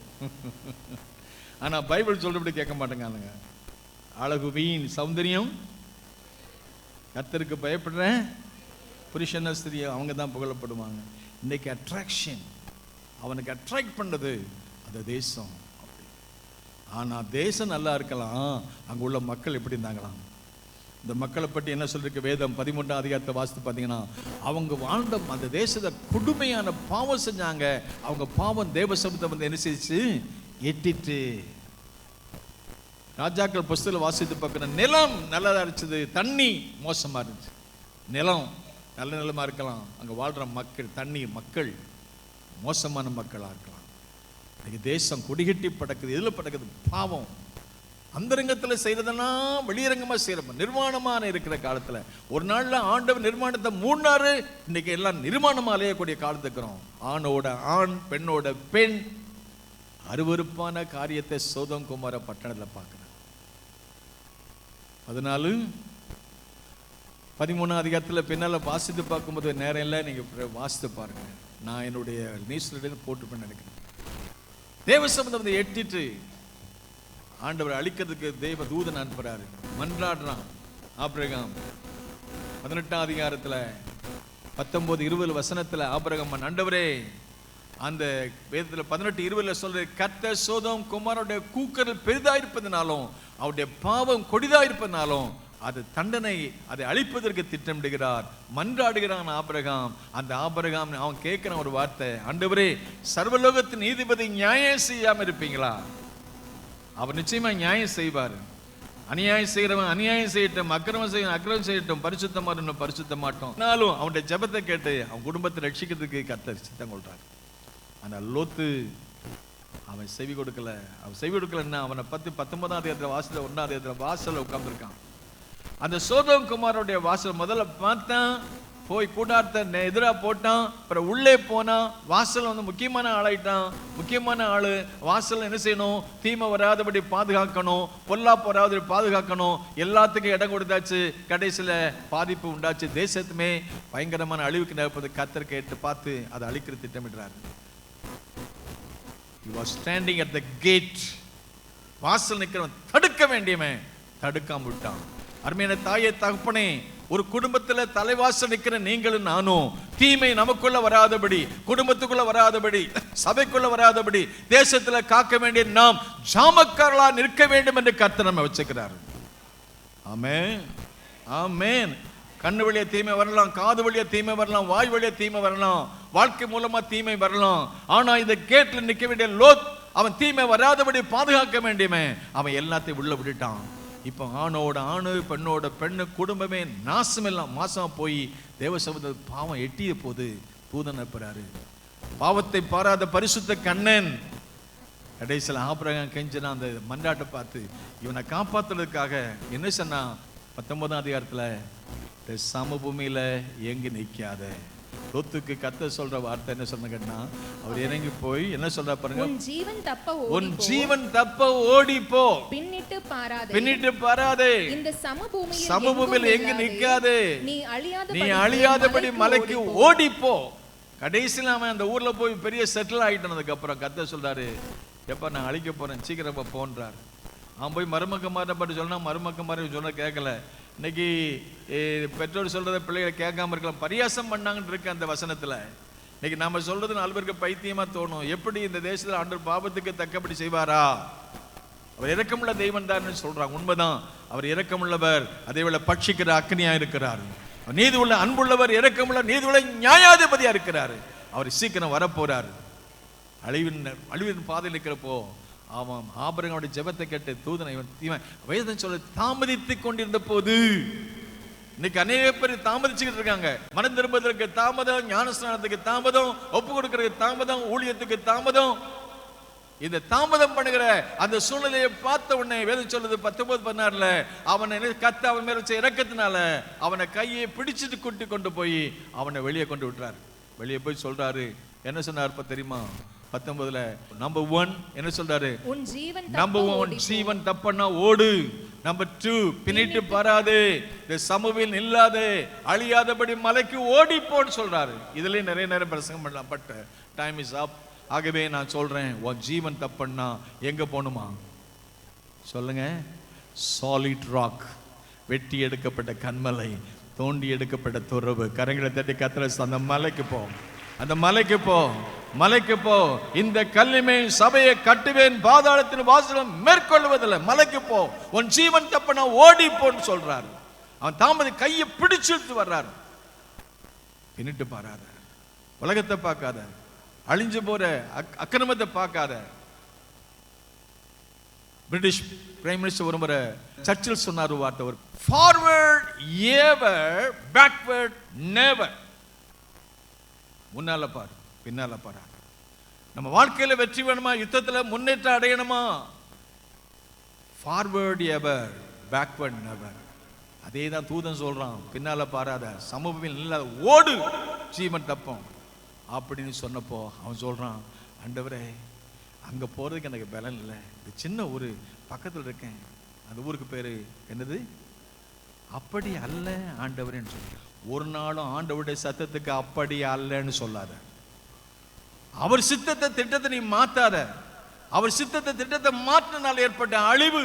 ஆனா பைபிள் சொல்றபடி கேட்க மாட்டேங்க. அழகு, வீண், சௌந்தரியம், கர்த்தருக்கு பயப்படுற புருஷன ஸ்திரீ அவங்க தான் புகழப்படுவாங்க. இன்னைக்கு அட்ராக்ஷன், அவனுக்கு அட்ராக்ட் பண்ணது அந்த தேசம். ஆனா தேசம் நல்லா இருக்கலாம், அங்க உள்ள மக்கள் எப்படி இருந்தாங்களாம். இந்த மக்களை பற்றி என்ன சொல்லிருக்கு வேதம் 13ஆம் அதிகாரத்தை வாசித்து பார்த்தீங்கன்னா, அவங்க வாழ்ந்த அந்த தேசத்தை கொடுமையான பாவம் செஞ்சாங்க. அவங்க பாவம் தேவ சமூகத்தை வந்து என்ன செய்ச்சு எட்டிட்டு. ராஜாக்கள் புஸ்தகத்தில் வாசித்து பார்க்கிற நிலம் நல்லதா இருந்துச்சு, தண்ணி மோசமா இருந்துச்சு. நிலம் நல்ல நிலமா இருக்கலாம், அங்க வாழ்ற மக்கள் மோசமான மக்களா இருக்கலாம். தேசம் குடிகட்டி படக்குது. எதுல படக்குது? பாவம். அந்தரங்கத்தில் செய்யறதெல்லாம் வெளியரங்கமா செய்யறோம். நிர்மாணமான இருக்கிற காலத்துல ஒரு நாள்ல ஆண்டவர் நிர்மாணத்தை மூடினாரு. இன்னைக்கு எல்லாம் நிர்மாணமா அலையக்கூடிய காலத்துக்கிறோம். ஆணோட ஆண், பெண்ணோட பெண், அருவருப்பான காரியத்தை சோதம் குமார பட்டணத்தில் பார்க்கிறேன். 14-13ஆம் அதிகாரத்தில் பின்னால வாசித்து பார்க்கும்போது நேரம் இல்லை, நீங்க வாசித்து பாருங்க. நான் என்னுடைய நியூஸ்ல போட்டு நினைக்கிறேன். தேவ சம்பந்தம் வந்து எட்டிட்டு ஆண்டவர் அழிக்கிறதுக்கு தேவ தூதன் அனுப்புறாரு. மன்றாடுறான் ஆபிரகாம். 18ஆம் அதிகாரத்துல 19-20 வசனத்துல ஆபிரகாம், ஆண்டவரே, அந்த வேதத்துல 18-20 சொல்ற கர்த்தர் சோதோம் குமாரோட கூக்குரல் பெரிதா இருப்பதனாலும் அவருடைய பாவம் கொடிதா இருப்பதனாலும் அது தண்டனை, அதை அழிப்பதற்கு திட்டமிடுகிறார். மன்றாடுகிறான் ஆபிரகாம். அந்த ஆபிரகாம் அவன் கேட்கிற ஒரு வார்த்தை, ஆண்டவரே, சர்வலோகத்தின் நீதிபதி நியாயம் செய்யாம இருப்பீங்களா? அவர் நிச்சயமா நியாயம் செய்வார். அநியாயம் செய்யறவன் அநியாயம் செய்யட்டும், அக்கிரமம் செய்யணும் அக்கிரமம் செய்யட்டும், பரிசுத்தமாட்டோம் பரிசுத்த மாட்டோம். ஆனாலும் அவனுடைய ஜெபத்தை கேட்டு அவன் குடும்பத்தை ரட்சிக்கிறதுக்கு கர்த்தர் சித்தம் கொள்றார். ஆனா லோத்து அவன் செவி கொடுக்கல. என்ன அவனை பத்தி 19ஆம் அதிகாரத்துல வாசல 1ஆம் அதிகாரத்துல வாசல்ல உட்கார்ந்துருக்கான். அந்த சோதோம் குமாரோடைய வாசல் முதல்ல பார்த்தான், போய் கூடாரத்தை எதிராக போட்டான். அப்புறம் உள்ளே போனான். வாசல் வந்து முக்கியமான ஆளாயிட்டான். முக்கியமான ஆளு வாசல் என்ன செய்யணும்? தீமை வராதபடி பாதுகாக்கணும், பொல்லாப்பு வராதபடி பாதுகாக்கணும். எல்லாத்துக்கும் இடம் கொடுத்தாச்சு. கடைசியில பாதிப்பு உண்டாச்சு. தேசத்துமே பயங்கரமான அழிவுக்கு நடப்பது கர்த்தர் கேட்டு பார்த்து அதை அழிக்கிற திட்டமிடுறாரு. He was standing at the gate. வாசல் நிற்கிறவன் தடுக்க வேண்டியவன் தடுக்காம விட்டான். அருமையான தாயே தகப்பனே, ஒரு குடும்பத்துல தலைவாசல் நிற்கிற நீங்களும் நானும் தீமை நமக்குள்ள வராதபடி, குடும்பத்துக்குள்ள வராதபடி, சபைக்குள்ள வராதபடி தேசத்துல காக்க வேண்டிய நாம் ஜாமக்காரர்களா நிற்க வேண்டும் என்று கர்த்தர் நம்ம வச்சுக்கிறார். ஆமென், ஆமென். கண்ணு வழியா தீமை வரலாம், காது வழியா தீமை வரலாம், வாய் வழியா தீமை வரலாம், வாழ்க்கை மூலமா தீமை வரலாம். ஆனா இந்த கேட்ல நிற்க வேண்டிய லோத், அவன் தீமை வராதபடி பாதுகாக்க வேண்டியவன், அவன் எல்லாத்தையும் உள்ள விட்டுட்டான். இப்போ ஆணோட ஆணு, பெண்ணோட பெண்ணு, குடும்பமே நாசமெல்லாம் மாசமா போய் தேவ சமூக பாவம் எட்டிய போது தூதன் அனுப்புறாரு. பாவத்தை பாராத பரிசுத்த கண்ணன் கடைசியில் ஆபிரகாம் கெஞ்சினா அந்த மன்றாட்டை பார்த்து இவனை காப்பாத்துறதுக்காக என்ன சொன்னா 19ஆம் அதிகாரத்துல, சமபூமியில எங்கு நிற்காத. லோத்துக்கு கர்த்தர் சொல்ற வார்த்தை என்ன சொன்னா, அவர் இறங்கி போய் என்ன சொல்ற பாருங்க, உன் ஜீவன் தப்ப ஓடி போ, பின்னிட்டு பாராதே, இந்த சமபூமியில் எங்கு நிற்காதே, நீ அழியாதபடி மலைக்கு ஓடி போ. கடைசியில் அவன் அந்த ஊர்ல போய் பெரிய செட்டில் ஆயிட்டனதுக்கு அப்புறம் கர்த்தர் சொல்றாரு, எப்ப நான் அழிக்க போறேன், சீக்கிரமா போன்றார். அவன் போய் மருமக்கமாரை பற்றி சொன்னா மருமக்கமாரை சொன்ன கேட்கல. இன்னைக்கு பெற்றோர் சொல்றத பிள்ளைகளை கேட்காம இருக்கலாம், பரியாசம் பண்ணாங்கன்னு இருக்கு அந்த வசனத்துல. இன்னைக்கு நாம சொல்றது 4 பேருக்கு பைத்தியமா தோணும். எப்படி இந்த தேசத்துல ஆண்டவர் பாவத்துக்கு தக்கபடி செய்வாரா? அவர் இரக்கமுள்ள தெய்வம் தான் சொல்றாங்க. உண்மைதான், அவர் இரக்கமுள்ளவர், அதே வேளை பட்சிக்கிற அக்னியா இருக்கிறார். நீதி உள்ள அன்புள்ளவர், இரக்கமுள்ள நீதி உள்ள நியாயாதிபதியா இருக்கிறார். அவர் சீக்கிரம் வரப்போறார். அழிவின் பாதையில் இருக்கிறப்போ அவன் ஆபிரகாமுடைய ஜெபத்தை கேட்டு தூதனை வேதம் சொல்ல தாமதித்துக் கொண்டிருந்த போது, இன்னைக்கு அநேக பேர் தாமதிச்சுக்கிட்டு இருக்காங்க. மனம் திரும்புவதற்கு தாமதம், ஞானஸ்நானத்துக்கு தாமதம், ஒப்பு கொடுக்கறதுக்கு தாமதம், ஊழியத்துக்கு தாமதம். இந்த தாமதம் பண்ணுகிற அந்த சூழ்நிலையை பார்த்த உடனே வேதம் சொல்லுது 19-16 அவனை கத்த அவன் மேல வச்ச இரக்கத்தினால அவனை கையை பிடிச்சிட்டு கூட்டி கொண்டு போய் அவனை வெளியே கொண்டு விட்டுறாரு. வெளியே போய் சொல்றாரு, என்ன சொன்னார் தெரியுமா? 19 நம்பர் 1 என்ன சொல்றாரு? உன் ஜீவன் நம்பர் 1 ஜீவன் தப்பனா ஓடு. நம்பர் 2 பின்னிட்டு பாராதே, இந்த சமூகத்தில் இல்லாதே, அழியாதபடி மலைக்கு ஓடி போன்னு சொல்றாரு. இதுல நிறைய நேரம் பிரசங்கம் பண்ணலாம், பட் டைம் இஸ் அப். ஆகவே நான் சொல்றேன், உன் ஜீவன் தப்பன்னா எங்க போகணுமா சொல்லுங்க? சாலிட் ராக், வெட்டி எடுக்கப்பட்ட கண்மலை, தோண்டி எடுக்கப்பட்ட துறவு. கரங்களை தட்டி கத்திர, அந்த மலைக்கு போ, அந்த மலைக்கு போ, மலைக்கு போ. இந்த கல்லிமே சபையை கட்டுவேன், பாதாளத்தின் வாசலும் மேற்கொள்வதில்லை. மலைக்கு போ, உன் ஜீவன் தப்பனா ஓடி போன்னு சொல்றாரு. அவன் தாமதி கையை பிடிச்சிட்டு வர்றாரு. பின்னிட்டு பாராத, உலகத்தை பார்க்காத, அழிஞ்சு போற அக்கிரமத்தை பார்க்காத. பிரிட்டிஷ் பிரைம் மினிஸ்டர் ஒரு முறை சர்ச்சில் சொன்னார் வார்த்தை, ஒரு ஃபார்வர்ட் எவர், பேக்வர்ட் நெவர். முன்னால பாரு, பின்னால பாரு. நம்ம வாழ்க்கையில வெற்றி வேணுமா, யுத்தத்துல முன்னேற்றம் அடையணுமா, ஃபார்வர்ட் எவர், பேக்வர்ட் நெவர். அதே தான் தூதன் சொல்றான், பின்னால பாராத, சமூகத்தில் இல்லாத ஓடு, ஜீவன் தப்பம் அப்படின்னு சொன்னப்போ அவன் சொல்றான், ஆண்டவரே அங்க போறதுக்கு எனக்கு பலன் இல்லை, இது சின்ன ஊரு பக்கத்தில் இருக்கேன், அந்த ஊருக்கு பேரு என்னது? அப்படி அல்ல ஆண்டவரேன்னு சொல்ற. ஒரு நாளும் ஆண்டவருடைய சத்தத்துக்கு அப்படி அல்லன்னு சொல்லாத. அவர் சித்தத்தை திட்டத்தை நீ மாத்தாத. அவர் சித்தத்தை திட்டத்தை மாற்றினால் ஏற்பட்ட அழிவு.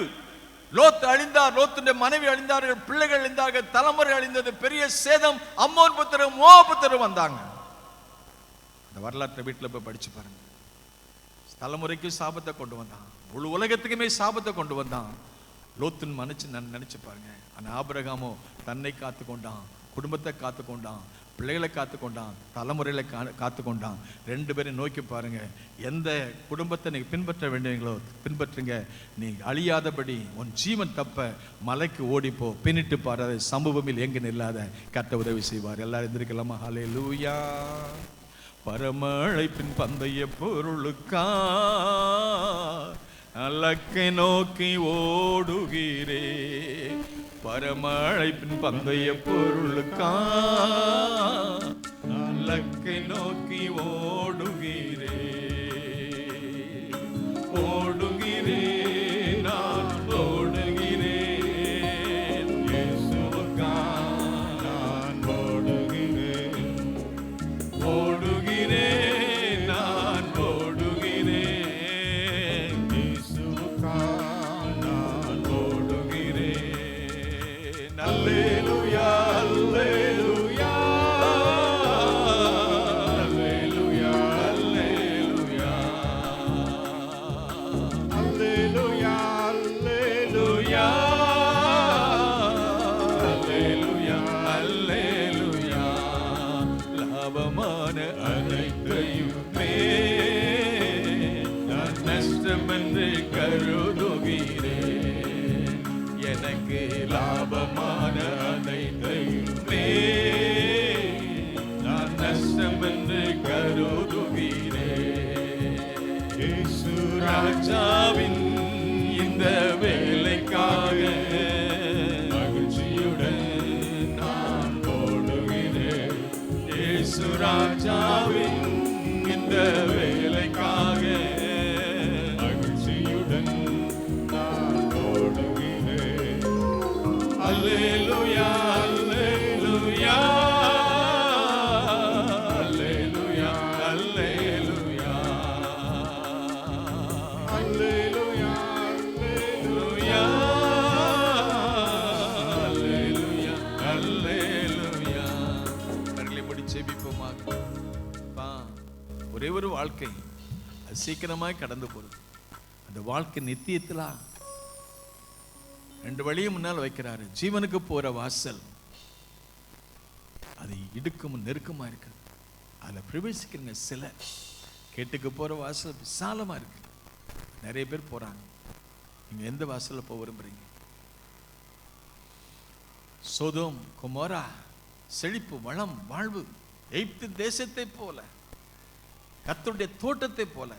லோத் அழிந்தார், லோத்துடைய மனைவி அழிந்தார்கள், பிள்ளைகள் அழிந்தார்கள், தலைமுறை அழிந்தது, பெரிய சேதம். அம்மோன் புத்திரரும் மோவாப் புத்திரரும் வந்தாங்க. அந்த வரலாற்றை வீட்டில் போய் படிச்சு பாருங்க. தலைமுறைக்கு சாபத்தை கொண்டு வந்தான், முழு உலகத்துக்குமே சாபத்தை கொண்டு வந்தான். லோத்துன்னு நினைச்சு பாருங்க. ஆனா ஆபிரகாமோ தன்னை காத்து கொண்டான், குடும்பத்தை காத்து கொண்டான், பிள்ளைகளை காத்து கொண்டான், தலைமுறையில காத்து கொண்டான். 2 பேரும் நோக்கி பாருங்க. எந்த குடும்பத்தை நீங்க பின்பற்ற வேண்டியீங்களோ பின்பற்றுங்க. நீ அழியாதபடி உன் ஜீவன் தப்ப மலைக்கு ஓடிப்போ, பின்னிட்டு பாராத, சமூகமில் எங்க நில்லாத, கர்த்தர் உதவி செய்வார். எல்லாரும் எந்திரிக்கலாமா? ஹல்லேலூயா. பரமழைப்பின் பந்தய பொருளுக்கா அலக்கை நோக்கி ஓடுகிறே, பரமழைப்பின் பந்தய பொருளுக்கா அலக்கை நோக்கி ஓடுகிறே, ஓடுகிறே நான் ஓடுகிறேன், இயேசுவுக்கா நான் ஓடுகிறேன், ஓடுகிறேன் நான் ஓடுகிறேன், இயேசுவுக்கா நான் ஓடுகிறேன். அல்லேலூயா, அல்லேலூயா, அல்லேலூயா, அல்லேலூயா, அல்லேலூயா, அல்லேலூயா, அல்லேலூயா. லாபமான அனைத்தையுமே நான் நஷ்டம் என்று கருதுகிறேன், எனக்கு லாபமான அனைத்தையுமே நான் நஷ்டம் என்று கருதுகிறேன். இயேசு ராஜாவின் இந்த வேலைக்காக மகிழ்ச்சியுடன் நான் ஓடுகிறேன். இயேசு ராஜாவின் இந்த வேலைக்காக மகிழ்ச்சியுடன் நான் ஓடுகிறேன். அல்லேலூயா, அல்லேலூயா, அல்லேலூயா, அல்லேலூயா, அல்லேலூயா, அல்லேலூயா, அல்லேலூயா, அல்லேலூயா. கண்களை மூடி ஜெபிப்போமாக. ஒரே ஒரு வாழ்க்கை, அது சீக்கிரமாய் கடந்து போறது. அந்த வாழ்க்கை நித்தியத்தில 2 வழியை முன்னால் வைக்கிறாரு. ஜீவனுக்கு போற வாசல் அது இடுக்கும் நெருக்கமா இருக்கு, அதுல பிரவேசிக்கிறீங்க. சில கேட்டுக்கு போற வாசல் விசாலமா இருக்கு, நிறைய பேர் போறாங்க. நீங்க எந்த வாசல்ல போக விரும்புறீங்க? சோதோம் கொமோரா செழிப்பு, வளம், வாழ்வு, எகிப்து தேசத்தை போல, கர்த்தருடைய தோட்டத்தை போல.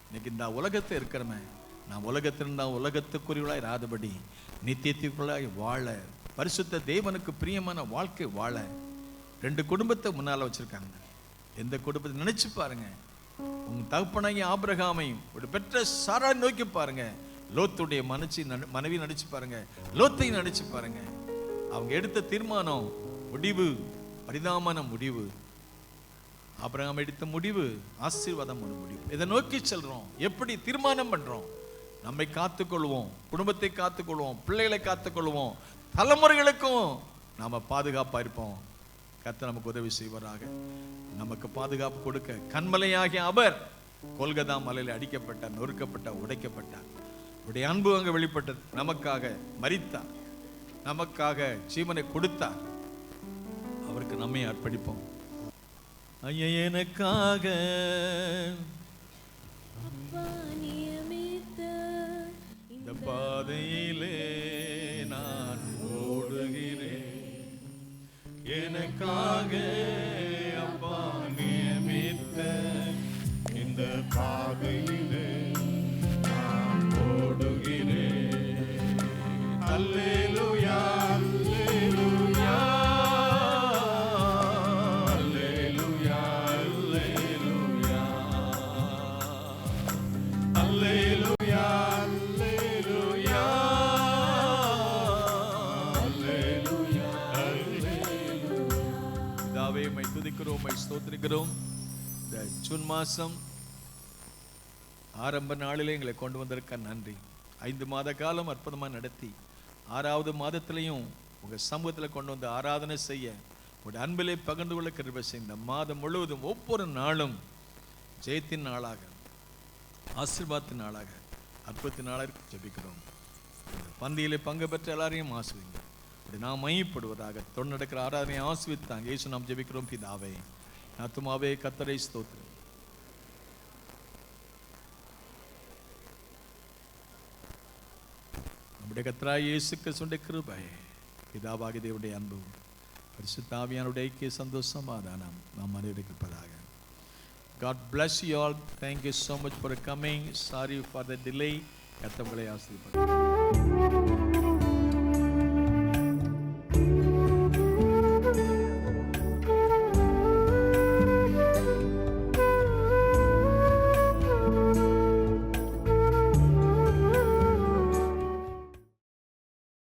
இன்னைக்கு இந்த உலகத்தை இருக்கிறமே, நான் உலகத்திலிருந்தா உலகத்துக்குரியவளாய் இராதபடி நித்தியத்துக்குள்ளாய் வாழ, பரிசுத்த தேவனுக்கு பிரியமான வாழ்க்கை வாழ 2 குடும்பத்தை முன்னால வச்சிருக்காங்க. எந்த குடும்பத்தை நினைச்சு பாருங்க. உங்க தகப்பனாகிய ஆபிரகாமையும் ஒரு பெற்ற சாராளை நோக்கி பாருங்க. லோத்துடைய மனைவி நடிச்சு பாருங்க, லோத்தையும் நடிச்சு பாருங்க. அவங்க எடுத்த தீர்மானம், முடிவு, பரிதாபமான முடிவு. ஆபிரகாம் எடுத்த முடிவு ஆசீர்வாதமான முடிவு. இதை நோக்கி செல்றோம். எப்படி தீர்மானம் பண்றோம்? நம்மை காத்துக்கொள்வோம், குடும்பத்தை காத்துக்கொள்வோம், பிள்ளைகளை காத்துக்கொள்வோம், தலைமுறைகளுக்கும் நாம பாதுகாப்பா இருப்போம். கர்த்தர் நமக்கு உதவி செய்வாராக. நமக்கு பாதுகாப்பு கொடுக்க கண்மலையாகிய அவர் கொல்கதா மலையில் அடிக்கப்பட்டார், நொறுக்கப்பட்டார், உடைக்கப்பட்டார். அவருடைய அன்பு அங்கே வெளிப்பட்டது. நமக்காக மரித்தார், நமக்காக ஜீவனை கொடுத்தார். அவருக்கு நம்மை அர்ப்பணிப்போம். ஐயா, எனக்காக இந்த பாதையிலே நான் ஓடுகிறேன். எனக்காக அப்பா நியமித்த இந்த பாதையிலே நான் ஓடுகிறேன். அல்லேலூயா, அல்லேலூயா, அல்லேலூயா, அல்லேலூயா, அல்லேலூயா, அல்லேலூயா, அல்லேலூயா, அல்லேலூயா. பிதாவே, உம்மை துதிக்கிறோம், உம்மை ஸ்தோத்திரிக்கிறோம். இந்த ஜூன் மாசம் ஆரம்ப நாளிலே எங்களை கொண்டு வந்திருக்க நன்றி. 5 மாத காலம் அற்புதமாக நடத்தி 6வது மாதத்திலையும் உங்கள் சமூகத்தில் கொண்டு வந்து ஆராதனை செய்ய உங்களுடைய அன்பிலே பகிர்ந்து கொள்ள கிருபை செய்ய இந்த மாதம் முழுவதும் ஒவ்வொரு நாளும் ஜெயத்தின் நாளாக, ஆசீர்வாதத்தின் நாளாக, அற்புதத்தின் நாளாக ஜெபிக்கிறோம். பந்தியிலே பங்கு பெற்ற எல்லாரையும் ஆசிர்வதிங்க. அப்படி நாம் மையப்படுவதாக தொடர்ந்து நடக்கிற ஆராதனை ஆசீர்வதித்தாங்க. இயேசு நாம் ஜெபிக்கிறோம் பிதாவே. ஆத்துமாவே கர்த்தரை ஸ்தோத்திரம். நம்முடைய கர்த்தராகிய இயேசு கிறிஸ்துவின் கிருபை, பிதாவாகிய தேவனுடைய அன்பு, பரிசுத்த ஆவியானவருடைய ஐக்கிய சந்தோஷம், சமாதானம் நாம் அனைவருக்கும் இருப்பதாக. God bless you all. Thank you so much for coming. Sorry for the delay. கர்த்தர் உங்களை ஆசீர்வதிப்பார்.